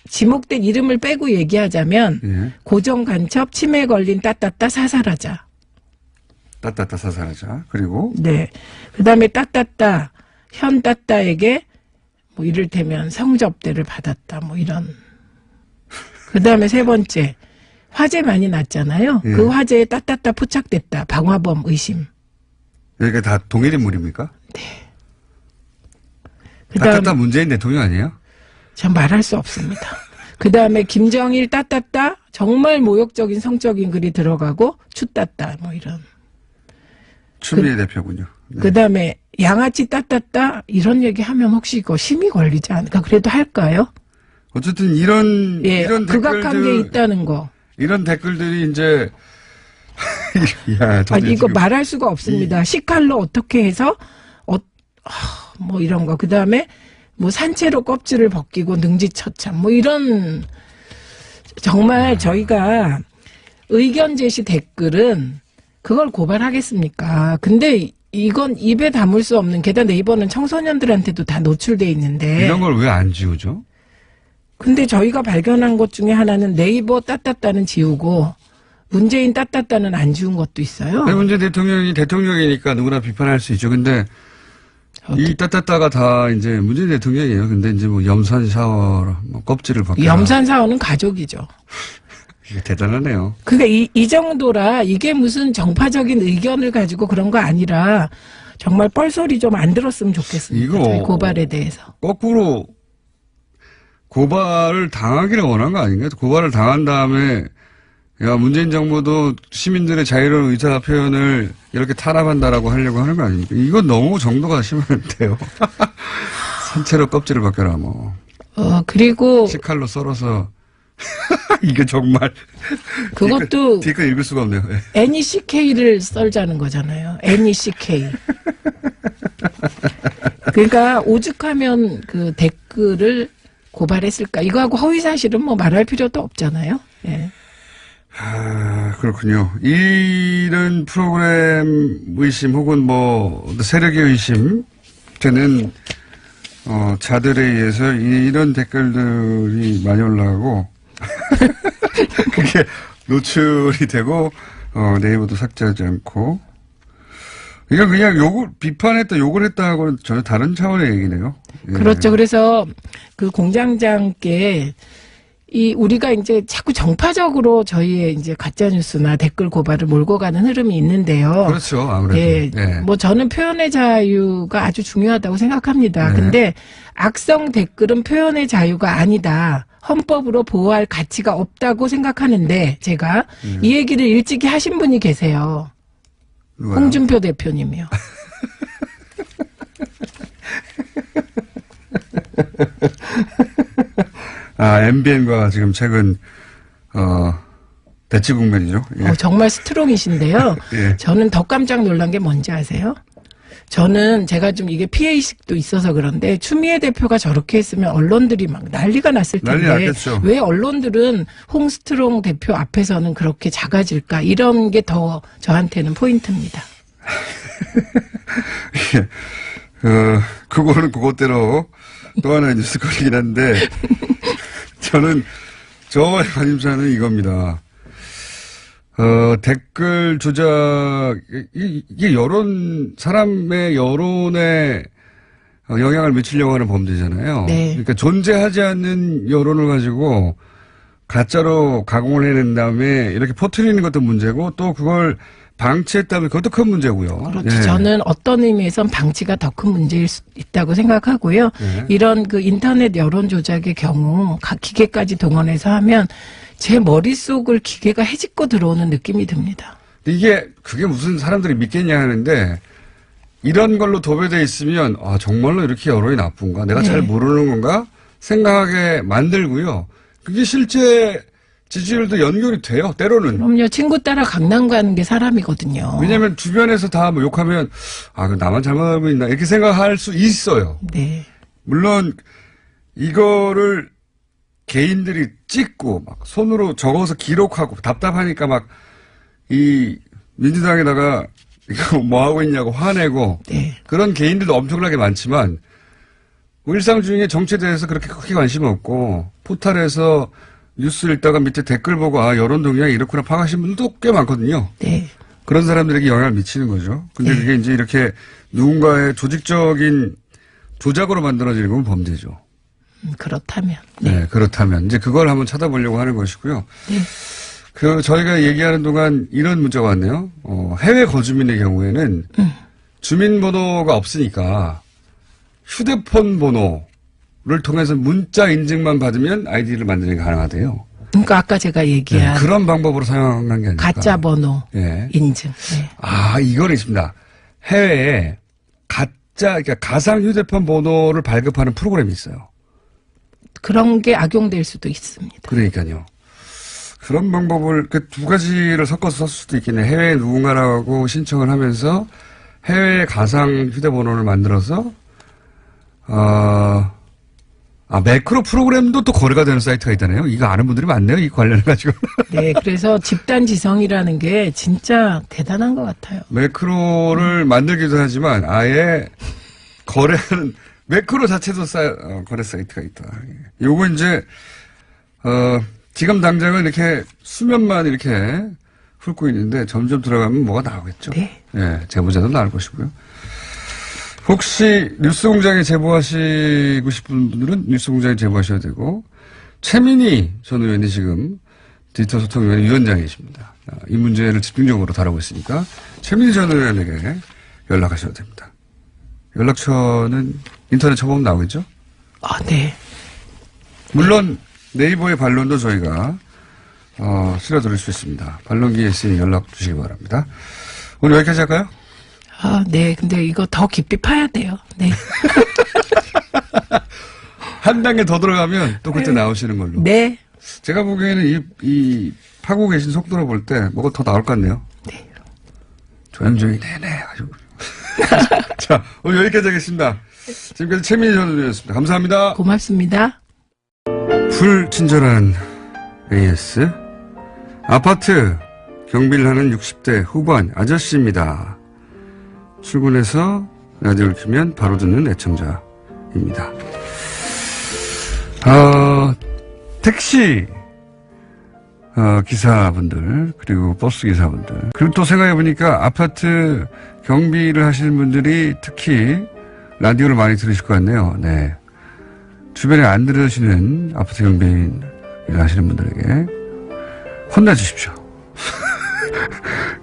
지목된 이름을 빼고 얘기하자면 고정 간첩 치매 걸린 따따따 사살하자. 따따따 사살하자. 그리고 네. 그다음에 따따따 현 따따에게 뭐 이를테면 성접대를 받았다. 뭐 이런. 그다음에 세 번째. 화재 많이 났잖아요. 그 화재에 따따따 포착됐다. 방화범 의심. 여기가 다 동일 인물입니까? 네. 그다음 따따따 문재인 대통령 아니에요? 전 말할 수 없습니다. 그다음에 김정일 따따따 정말 모욕적인 성적인 글이 들어가고 추따따 뭐 이런. 추미애 대표군요. 네. 그다음에 양아치 따따따 이런 얘기하면 혹시 이거 심의 걸리지 않을까? 그래도 할까요? 어쨌든 이런 극악한 게 있다는 거. 이런 댓글들이 이제 야, 아니 이거 말할 수가 없습니다. 식칼로 어떻게 해서 뭐 이런 거. 그다음에 뭐 산채로 껍질을 벗기고 능지처참 뭐 이런 정말 저희가 의견 제시 댓글은 그걸 고발하겠습니까? 근데 이건 입에 담을 수 없는 게다가 네이버는 청소년들한테도 다 노출돼 있는데 이런 걸 왜 안 지우죠? 근데 저희가 발견한 것 중에 하나는 네이버 따따따는 지우고 문재인 따따따는 안 지운 것도 있어요. 문재인 대통령이 대통령이니까 누구나 비판할 수 있죠. 근데 이 따따따가 다 이제 문재인 대통령이에요. 근데 이제 뭐 염산 샤워, 뭐 껍질을 벗겨. 염산 사원은 가족이죠. 이게 대단하네요. 그러니까 이 정도라 이게 무슨 정파적인 의견을 가지고 그런 거 아니라 정말 뻘소리 좀 안 들었으면 좋겠습니다. 이거 저희 고발에 대해서. 거꾸로 고발을 당하기를 원한 거 아닌가요? 고발을 당한 다음에 야 문재인 정부도 시민들의 자유로운 의사 표현을 이렇게 탄압한다라고 하려고 하는 거 아닙니까? 이건 너무 정도가 심한데요. 산채로 껍질을 벗겨라 뭐. 그리고 식칼로 썰어서 이게 정말 그것도 뒤끝 읽을 수가 없네요. 네. NECK를 썰자는 거잖아요. NECK. 그러니까 오죽하면 그 댓글을 고발했을까? 이거하고 허위사실은 뭐 말할 필요도 없잖아요. 예. 그렇군요. 이런 프로그램 의심 혹은 뭐 세력의 의심 되는 자들에 의해서 이런 댓글들이 많이 올라가고 그게 노출이 되고 네이버도 삭제하지 않고 이건 그냥 비판했다 욕을 했다하고는 전혀 다른 차원의 얘기네요. 예. 그렇죠. 그래서 그 공장장께 우리가 이제 자꾸 정파적으로 저희의 이제 가짜뉴스나 댓글 고발을 몰고 가는 흐름이 있는데요. 그렇죠. 아무래도. 예. 예. 뭐 저는 표현의 자유가 아주 중요하다고 생각합니다. 네. 근데 악성 댓글은 표현의 자유가 아니다. 헌법으로 보호할 가치가 없다고 생각하는데 제가 이 얘기를 일찍이 하신 분이 계세요. 누가요? 홍준표 대표님이요. MBN과 지금 최근 대치 국면이죠. 예. 정말 스트롱이신데요. 예. 저는 더 깜짝 놀란 게 뭔지 아세요? 저는 제가 좀 이게 피해의식도 있어서 그런데 추미애 대표가 저렇게 했으면 언론들이 막 난리가 났을 텐데 난리 났겠죠. 왜 언론들은 홍스트롱 대표 앞에서는 그렇게 작아질까? 이런 게 더 저한테는 포인트입니다. 그거는 그것대로 또 하나의 뉴스거리긴 한데 저의 관심사는 이겁니다. 댓글 조작, 이게 사람의 여론에 영향을 미치려고 하는 범죄잖아요. 네. 그러니까 존재하지 않는 여론을 가지고 가짜로 가공을 해낸 다음에 이렇게 퍼뜨리는 것도 문제고 또 그걸 방치했다면 그것도 큰 문제고요. 그렇죠. 예. 저는 어떤 의미에선 방치가 더 큰 문제일 수 있다고 생각하고요. 예. 이런 그 인터넷 여론 조작의 경우 각 기계까지 동원해서 하면 제 머릿속을 기계가 헤집고 들어오는 느낌이 듭니다. 이게 그게 무슨 사람들이 믿겠냐 하는데 이런 걸로 도배돼 있으면 아 정말로 이렇게 여론이 나쁜가 내가 잘 네. 모르는 건가 생각하게 만들고요. 그게 실제 지지율도 연결이 돼요. 때로는. 그럼요. 친구 따라 강남 가는 게 사람이거든요. 왜냐하면 주변에서 다 뭐 욕하면 아 그 나만 잘못 알고 있나 이렇게 생각할 수 있어요. 네. 물론 이거를 개인들이 찍고 막 손으로 적어서 기록하고 답답하니까 막 이 민주당에다가 이거 뭐 하고 있냐고 화내고 네. 그런 개인들도 엄청나게 많지만 뭐 일상 중에 정치에 대해서 그렇게 크게 관심 없고 포털에서 뉴스 읽다가 밑에 댓글 보고 아 여론 동향이 이렇구나 파악하시는 분들도 꽤 많거든요. 네. 그런 사람들에게 영향을 미치는 거죠. 근데 네. 그게 이제 이렇게 누군가의 조직적인 조작으로 만들어지는 건 범죄죠. 그렇다면. 네. 그렇다면 이제 그걸 한번 찾아보려고 하는 것이고요. 네. 그 저희가 얘기하는 동안 이런 문자가 왔네요. 해외 거주민의 경우에는 주민번호가 없으니까 휴대폰 번호를 통해서 문자 인증만 받으면 아이디를 만드는 게 가능하대요. 그러니까 아까 제가 얘기한 그런 방법으로 사용한 게 아닐까. 가짜 번호 예. 인증. 네. 아, 이건 있습니다. 해외에 그러니까 가상 휴대폰 번호를 발급하는 프로그램이 있어요. 그런 게 악용될 수도 있습니다. 그러니까요. 그런 방법을 그 두 가지를 섞어서 썼을 수도 있겠네요. 해외에 누군가라고 신청을 하면서 해외 가상 휴대번호를 만들어서 매크로 프로그램도 또 거래가 되는 사이트가 있다네요. 이거 아는 분들이 많네요. 이 관련해가지고. 네, 그래서 집단 지성이라는 게 진짜 대단한 것 같아요. 매크로를 만들기도 하지만 아예 거래하는 매크로 자체도 거래 사이트가 있다. 요거 이제 지금 당장은 이렇게 수면만 이렇게 훑고 있는데 점점 들어가면 뭐가 나오겠죠. 네. 예, 제보자도 나올 것이고요. 혹시 뉴스공장에 제보하시고 싶은 분들은 뉴스공장에 제보하셔야 되고 최민희 전 의원이 지금 디지털 소통위원회 위원장이십니다. 이 문제를 집중적으로 다루고 있으니까 최민희 전 의원에게 연락하셔야 됩니다. 연락처는 인터넷 쳐보면 나오겠죠? 아, 네. 물론 네이버의 반론도 저희가 실어드릴 수 있습니다. 반론기에 있으니 연락 주시기 바랍니다. 오늘 여기까지 할까요? 아, 네. 근데 이거 더 깊이 파야 돼요. 네. 한 단계 더 들어가면 또 그때 나오시는 걸로. 네. 제가 보기에는 이 파고 계신 속도로 볼 때 뭐가 더 나올 것 같네요. 네. 조용조용히 네네 하시고. 자, 오늘 여기까지 하겠습니다. 지금까지 최민희 전 의원이었습니다. 감사합니다. 고맙습니다. 불친절한 AS. 아파트 경비를 하는 60대 후반 아저씨입니다. 출근해서 라디오를 켜면 바로 듣는 애청자입니다. 택시 기사분들 그리고 버스 기사분들 그리고 또 생각해보니까 아파트 경비를 하시는 분들이 특히 라디오를 많이 들으실 것 같네요. 네. 주변에 안 들으시는 아파트 경비 일을 하시는 분들에게 혼내주십시오.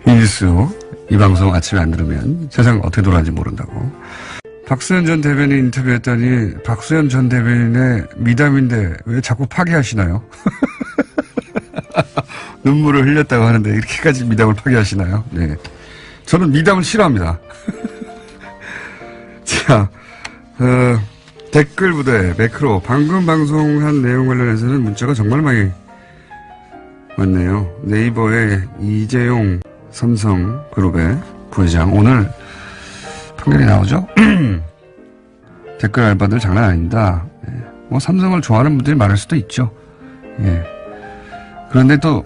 이 뉴스, 이 방송 아침에 안 들으면 세상 어떻게 돌아가는지 모른다고. 박수현 전 대변인 인터뷰했더니 박수현 전 대변인의 미담인데 왜 자꾸 파기하시나요? 눈물을 흘렸다고 하는데 이렇게까지 미담을 파기하시나요? 네. 저는 미담을 싫어합니다. 자, 댓글 부대, 매크로, 방금 방송한 내용 관련해서는 문자가 정말 많이 왔네요. 네이버의 이재용 삼성그룹의 부회장, 오늘 판결이 나오죠? 댓글 알바들 장난 아닙니다. 예. 뭐 삼성을 좋아하는 분들이 많을 수도 있죠. 예. 그런데 또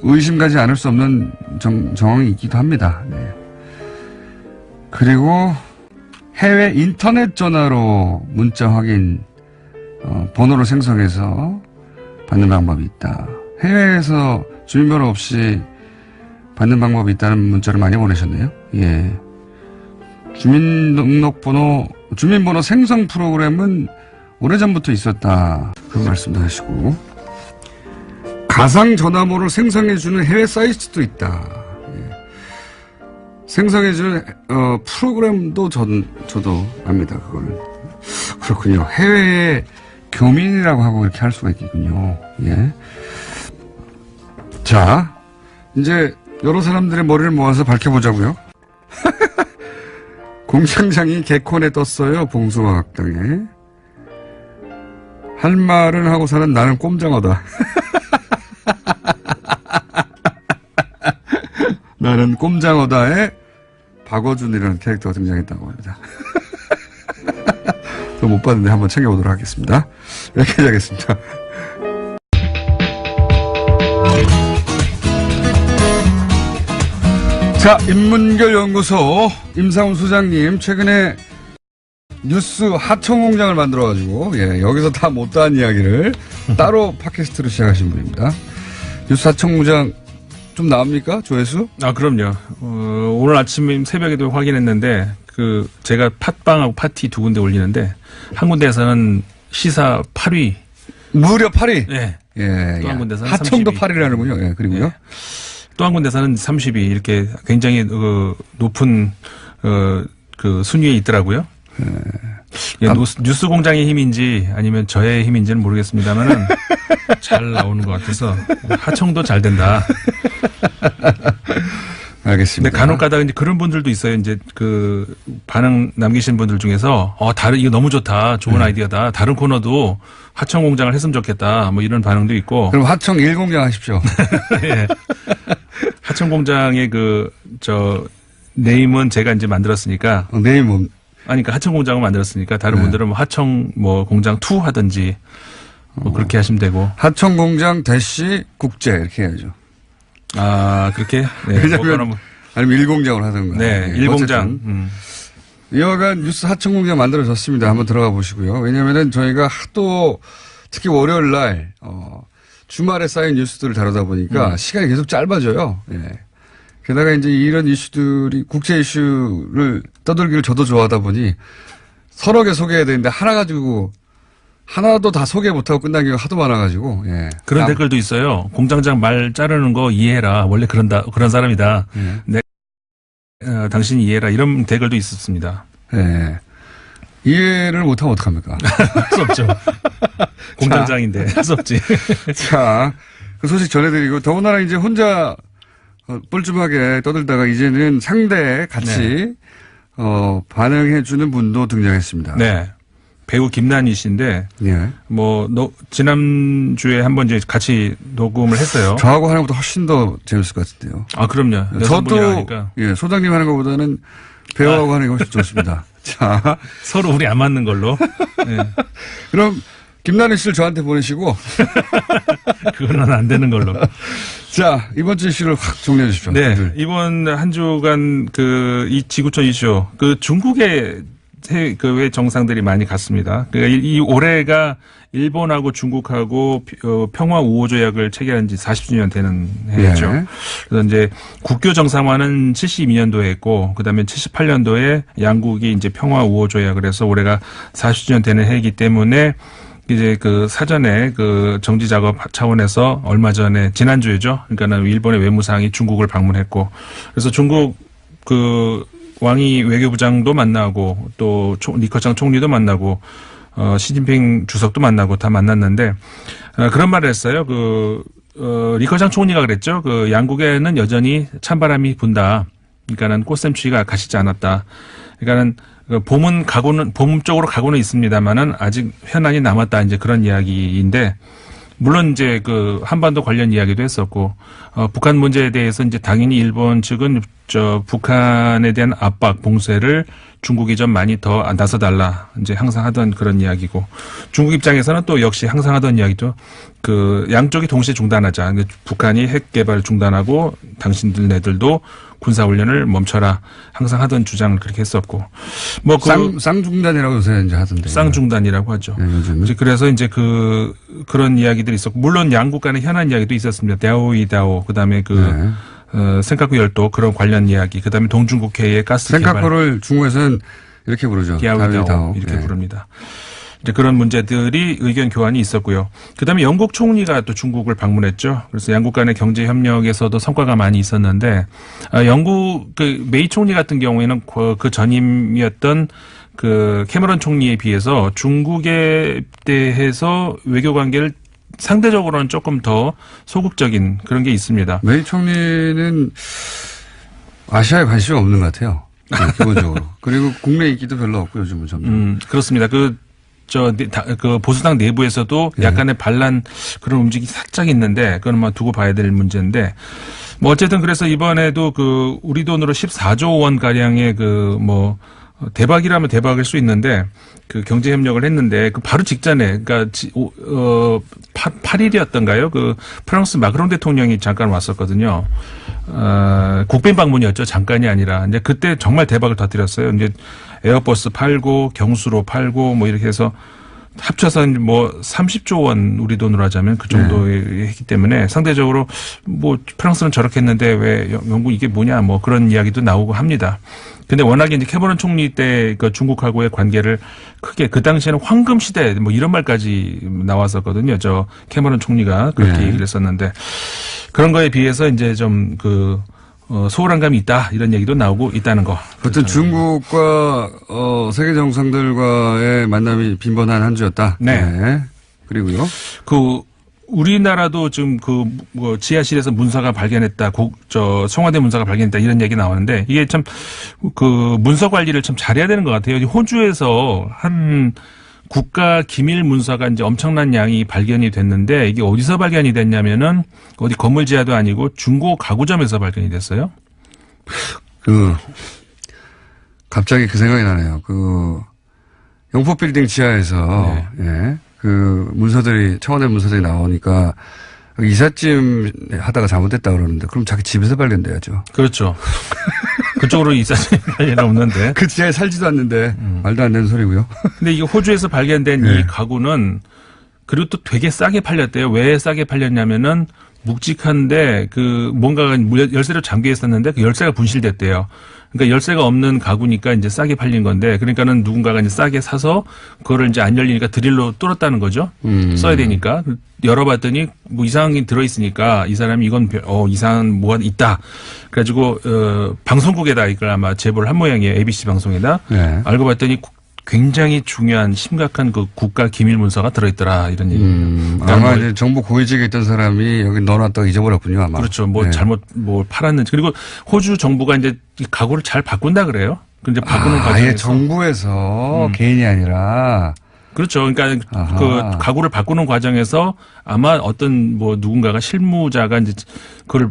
의심 가지 않을 수 없는 정황이 있기도 합니다. 네. 그리고 해외 인터넷 전화로 문자 확인 번호를 생성해서 받는 방법이 있다. 해외에서 주민번호 없이 받는 방법이 있다는 문자를 많이 보내셨네요. 예. 주민번호 생성 프로그램은 오래전부터 있었다. 그런 말씀도 하시고. 가상 전화번호를 생성해주는 해외 사이트도 있다. 예. 생성해주는 프로그램도 저도 압니다. 그거는. 그렇군요. 해외의 교민이라고 하고 이렇게 할 수가 있겠군요. 예. 자, 이제 여러 사람들의 머리를 모아서 밝혀보자고요. 공장장이 개콘에 떴어요. 봉숭아학당에. 할 말은 하고 사는 나는 꼼장어다. 나는 꼼장어다의 박어준이라는 캐릭터가 등장했다고 합니다. 저 못 봤는데 한번 챙겨보도록 하겠습니다. 여기까지 하겠습니다. 자, 인문결연구소 임상훈 소장님 최근에 뉴스 하청공장을 만들어가지고 여기서 다 못다한 이야기를 따로 팟캐스트로 시작하신 분입니다. 뉴스 하청공장 좀 나옵니까? 조회수? 아, 그럼요. 오늘 아침 새벽에도 확인했는데 제가 팟빵하고 파티 두 군데 올리는데 한 군데에서는 시사 8위. 무려 8위? 네. 예. 또 한 군데서는 하청도 30위. 8위라는군요. 예, 그리고요. 네. 또 한 군데서는 30위 이렇게 굉장히 높은 순위에 있더라고요. 이게 뉴스 공장의 힘인지 아니면 저의 힘인지는 모르겠습니다만은 잘 나오는 것 같아서 하청도 잘 된다. 알겠습니다. 근데 간혹가다가 이제 그런 분들도 있어요. 이제 반응 남기신 분들 중에서 이거 너무 좋다, 좋은 아이디어다. 다른 코너도 하청 공장을 했으면 좋겠다. 뭐 이런 반응도 있고. 그럼 하청 1공장 하십시오. 예. 하청 공장의 네임은 제가 이제 만들었으니까. 네임 뭐? 그러니까 하청 공장을 만들었으니까 다른 분들은 뭐 하청 공장 2 하든지 뭐 그렇게 하시면 되고. 하청 공장 대시 국제 이렇게 해야죠. 아, 그렇게? 네. 왜냐면 아니면 1공장을 하든가. 네, 1공장. 여하간 뉴스 하청공장 만들어졌습니다. 한번 들어가 보시고요. 왜냐면은 저희가 하도 특히 월요일 날, 주말에 쌓인 뉴스들을 다루다 보니까 시간이 계속 짧아져요. 예. 게다가 이제 이런 이슈들이 국제 이슈를 떠들기를 저도 좋아하다 보니 서너 개 소개해야 되는데 하나 가지고 하나도 다 소개 못하고 끝난 경우가 하도 많아가지고, 예. 그런 댓글도 있어요. 공장장 말 자르는 거 이해해라. 원래 그런 사람이다. 당신이 이해해라. 이런 댓글도 있었습니다. 예. 이해를 못하면 어떡합니까? 할 수 없죠. 공장장인데. 할 수 없지. 자, 그 소식 전해드리고, 더군다나 이제 혼자 뻘쭘하게 떠들다가 이제는 상대 같이, 반응해주는 분도 등장했습니다. 네. 배우 김난희 씨인데, 예. 지난주에 한번 이제 같이 녹음을 했어요. 저하고 하는 것보다 훨씬 더 재밌을 것 같은데요. 아, 그럼요. 저도, 하니까. 예, 소장님 하는 것보다는 배우하고 하는 게 훨씬 좋습니다. 자. 서로 우리 안 맞는 걸로. 네. 그럼, 김난희 씨를 저한테 보내시고. 그거는 안 되는 걸로. 자, 이번 주 이슈를 확 정리해 주십시오. 네. 이번 한 주간 이 지구촌 이슈, 중국의 왜 정상들이 많이 갔습니다. 이 올해가 일본하고 중국하고 평화 우호 조약을 체결한 지 40주년 되는 해죠. 예. 그래서 이제 국교 정상화는 72년도에 했고, 그다음에 78년도에 양국이 이제 평화 우호 조약을 해서 올해가 40주년 되는 해이기 때문에 이제 사전에 정지 작업 차원에서 얼마 전에 지난주에죠. 그러니까는 일본의 외무상이 중국을 방문했고, 그래서 중국 왕이 외교부장도 만나고 또 리커창 총리도 만나고 시진핑 주석도 만나고 다 만났는데 그런 말을 했어요. 리커창 총리가 그랬죠. 양국에는 여전히 찬바람이 분다. 그러니까는 꽃샘추위가 가시지 않았다. 그러니까는 봄 쪽으로 가고는 있습니다만은 아직 현안이 남았다. 이제 그런 이야기인데. 물론 이제 한반도 관련 이야기도 했었고, 북한 문제에 대해서 이제 당연히 일본 측은 북한에 대한 압박, 봉쇄를 중국이 좀 많이 더 나서달라. 이제 항상 하던 그런 이야기고, 중국 입장에서는 또 역시 항상 하던 이야기죠. 양쪽이 동시에 중단하자. 북한이 핵 개발 중단하고 당신들네들도 군사훈련을 멈춰라. 항상 하던 주장을 그렇게 했었고. 쌍중단이라고 요새 이제 하던데. 쌍중단이라고 하죠. 네, 요즘은. 그래서 이제 그런 이야기들이 있었고, 물론 양국 간의 현안 이야기도 있었습니다. 다오이다오, 그 다음에 센카쿠 열도 그런 관련 이야기, 그 다음에 동중국해의 가스 개발. 센카쿠를 중국에서는 이렇게 부르죠. 다오이다오 이렇게 네. 부릅니다. 이제 그런 문제들이 의견 교환이 있었고요. 그다음에 영국 총리가 또 중국을 방문했죠. 그래서 양국 간의 경제 협력에서도 성과가 많이 있었는데 영국 그 메이 총리 같은 경우에는 그 전임이었던 그 캐머런 총리에 비해서 중국에 대해서 외교 관계를 상대적으로는 조금 더 소극적인 그런 게 있습니다. 메이 총리는 아시아에 관심이 없는 것 같아요. 네, 기본적으로. 그리고 국내 인기도 별로 없고 요즘은 점점. 그렇습니다. 그 보수당 내부에서도 약간의 반란 그런 움직임이 살짝 있는데 그건 뭐 두고 봐야 될 문제인데 뭐 어쨌든 그래서 이번에도 그 우리 돈으로 14조 원 가량의 그 뭐 대박이라면 대박일 수 있는데 그 경제 협력을 했는데 그 바로 직전에 그러니까 8일이었던가요? 그 프랑스 마크롱 대통령이 잠깐 왔었거든요. 국빈 방문이었죠. 잠깐이 아니라. 이제 그때 정말 대박을 터뜨렸어요. 이제 에어버스 팔고 경수로 팔고 뭐 이렇게 해서 합쳐서 뭐 30조 원 우리 돈으로 하자면 그 정도에 했기 때문에 상대적으로 뭐 프랑스는 저렇게 했는데 왜 영국 이게 뭐냐 뭐 그런 이야기도 나오고 합니다. 근데 워낙에 이제 캐머런 총리 때 그 중국하고의 관계를 크게 그 당시에는 황금 시대 뭐 이런 말까지 나왔었거든요. 저 캐머런 총리가 그렇게 얘기를 했었는데 그런 거에 비해서 이제 좀 소홀한 감이 있다 이런 얘기도 나오고 있다는 거. 어쨌든 중국과 세계 정상들과의 만남이 빈번한 한 주였다. 네. 그리고요. 우리나라도 지금 뭐 지하실에서 문서가 발견했다, 청와대 문서가 발견했다 이런 얘기 나오는데 이게 참 그 문서 관리를 참 잘해야 되는 것 같아요. 호주에서 한 국가 기밀 문서가 이제 엄청난 양이 발견이 됐는데 이게 어디서 발견이 됐냐면은 어디 건물 지하도 아니고 중고 가구점에서 발견이 됐어요. 갑자기 그 생각이 나네요. 영포 빌딩 지하에서 예. 그 문서들이 청와대 문서들이 나오니까 이삿짐 하다가 잘못됐다 그러는데 그럼 자기 집에서 발견돼야죠. 그렇죠. 그쪽으로 이삿짐 관련 없는데. 그 지하에 살지도 않는데 말도 안 되는 소리고요. 근데 이게 호주에서 발견된 이 가구는 그리고 또 되게 싸게 팔렸대요. 왜 싸게 팔렸냐면은 묵직한데 뭔가가 열쇠로 잠겨 있었는데 그 열쇠가 분실됐대요. 그러니까 열쇠가 없는 가구니까 이제 싸게 팔린 건데 그러니까는 누군가가 이제 싸게 사서 그거를 이제 안 열리니까 드릴로 뚫었다는 거죠. 써야 되니까. 열어봤더니 뭐 이상한 게 들어있으니까 이 사람이 이건 이상한 뭐가 있다. 그래가지고 방송국에다 이걸 아마 제보를 한 모양이에요. ABC 방송에다. 네. 알고 봤더니 굉장히 중요한 심각한 그 국가 기밀 문서가 들어있더라 이런 얘기입니다. 아마 이제 정부 고위직에 있던 사람이 여기 넣어놨다가 잊어버렸군요 아마. 그렇죠. 잘못 팔았는지. 그리고 호주 정부가 이제 이 가구를 잘 바꾼다 그래요. 근데 바꾸는 과정에서 아예 정부에서 개인이 아니라. 그렇죠. 그러니까 그 가구를 바꾸는 과정에서 아마 어떤 뭐 누군가가 실무자가 이제 그걸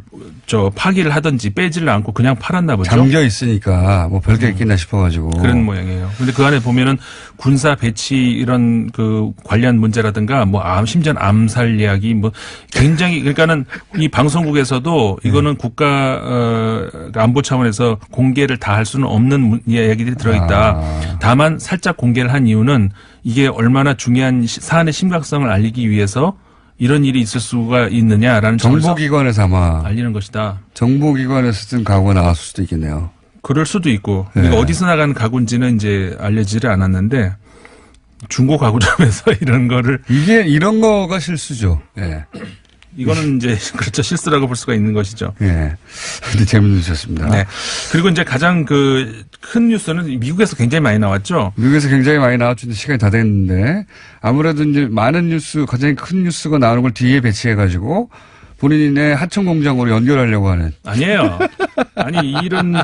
파기를 하든지 빼지를 않고 그냥 팔았나 보죠. 잠겨 있으니까 뭐 별게 있겠나 싶어가지고. 그런 모양이에요. 근데 그 안에 보면은 군사 배치 이런 그 관련 문제라든가 뭐 심지어 암살 이야기 뭐 굉장히 그러니까는 이 방송국에서도 이거는 국가 안보 차원에서 공개를 다 할 수는 없는 이야기들이 들어있다. 다만 살짝 공개를 한 이유는 이게 얼마나 중요한 사안의 심각성을 알리기 위해서 이런 일이 있을 수가 있느냐라는 정보기관에서 아마 알리는 것이다. 정보기관에서 쓴 가구가 나왔을 수도 있겠네요. 그럴 수도 있고 그러니까 어디서 나간 가구인지는 이제 알려지질 않았는데 중고 가구점에서 이런 거를 이런 거가 실수죠. 예. 이거는 이제 그렇죠 실수라고 볼 수가 있는 것이죠. 예. 근데 재밌으셨습니다. 네. 그리고 이제 가장 큰 뉴스는 미국에서 굉장히 많이 나왔죠. 미국에서 굉장히 많이 나왔는데 시간이 다 됐는데 아무래도 이제 많은 뉴스 가장 큰 뉴스가 나오는 걸 뒤에 배치해가지고 본인의 하청 공장으로 연결하려고 하는. 아니에요. 아니 이런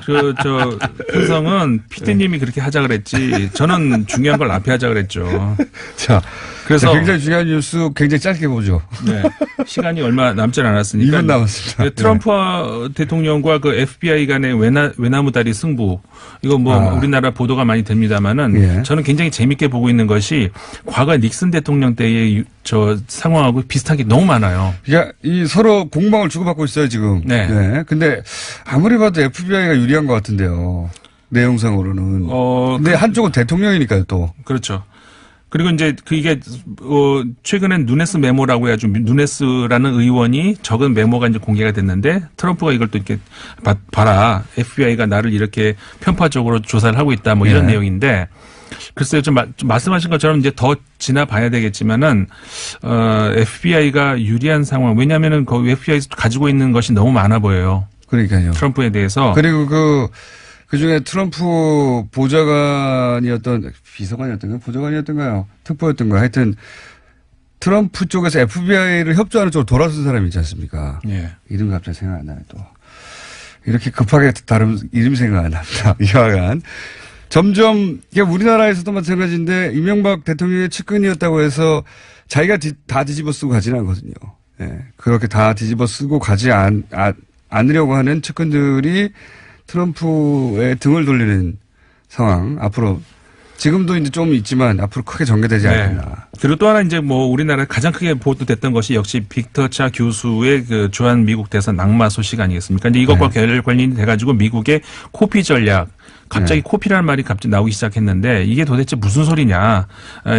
편성은 피디님이 그렇게 하자 그랬지. 저는 중요한 걸 앞에 하자 그랬죠. 자, 그래서 굉장히 중요한 뉴스 굉장히 짧게 보죠. 네. 시간이 얼마 남지 않았으니까. 2분 남았습니다. 트럼프 대통령과 그 FBI 간의 외나무다리 승부. 이거 우리나라 보도가 많이 됩니다만은 저는 굉장히 재밌게 보고 있는 것이 과거 닉슨 대통령 때의 상황하고 비슷한 게 너무 많아요. 그러니까 서로 공방을 주고받고 있어요 지금. 네. 근데 아무리 봐도 FBI가 유리한 것 같은데요. 내용상으로는. 근데 한쪽은 대통령이니까요 또. 그렇죠. 그리고 이제 이게 최근엔 누네스 메모라고 해가지고 누네스라는 의원이 적은 메모가 이제 공개가 됐는데 트럼프가 이걸 또 이렇게 봐라 FBI가 나를 이렇게 편파적으로 조사를 하고 있다 뭐 이런 내용인데 글쎄요, 좀 말씀하신 것처럼 이제 더 지나봐야 되겠지만은, FBI가 유리한 상황, 왜냐면은 그 FBI에서 가지고 있는 것이 너무 많아 보여요. 그러니까요. 트럼프에 대해서. 그리고 그 중에 트럼프 비서관이었던가요? 특보였던가 하여튼 트럼프 쪽에서 FBI를 협조하는 쪽으로 돌아선 사람이 있지 않습니까? 예. 이름 갑자기 생각 안 나네 또. 이렇게 급하게 다른 이름 생각 안 납니다. 이와간. 점점, 이게 우리나라에서도 마찬가지인데, 이명박 대통령의 측근이었다고 해서 자기가 다 뒤집어 쓰고 가지는 않거든요. 예. 그렇게 다 뒤집어 쓰고 가지 않으려고 하는 측근들이 트럼프의 등을 돌리는 상황, 앞으로, 지금도 이제 좀 있지만 앞으로 크게 전개되지 않겠나. 그리고 또 하나 이제 뭐 우리나라 가장 크게 보도됐던 것이 역시 빅터 차 교수의 그 주한 미국 대선 낙마 소식 아니겠습니까? 이제 이것과 관련이 돼가지고 미국의 코피 전략, 갑자기 코피라는 말이 갑자기 나오기 시작했는데 이게 도대체 무슨 소리냐.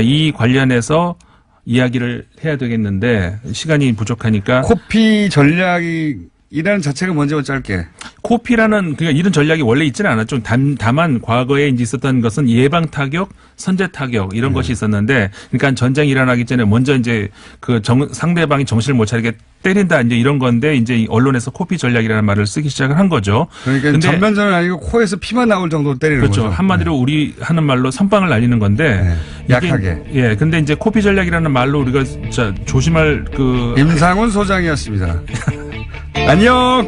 이 관련해서 이야기를 해야 되겠는데 시간이 부족하니까. 코피 전략이라는 자체가 뭔지 짧게. 코피라는 그러니까 이런 전략이 원래 있지는 않았죠. 다만 과거에 이제 있었던 것은 예방 타격, 선제 타격 이런 것이 있었는데, 그러니까 전쟁이 일어나기 전에 먼저 이제 그 상대방이 정신을 못 차리게 때린다 이제 이런 건데 이제 언론에서 코피 전략이라는 말을 쓰기 시작을 한 거죠. 그러니까 근데 전면전은 아니고 코에서 피만 나올 정도로 때리는 그렇죠. 거죠. 한마디로 우리 하는 말로 선빵을 날리는 건데 약하게. 예. 근데 이제 코피 전략이라는 말로 우리가 진짜 조심할 임상훈 소장이었습니다. 안녕.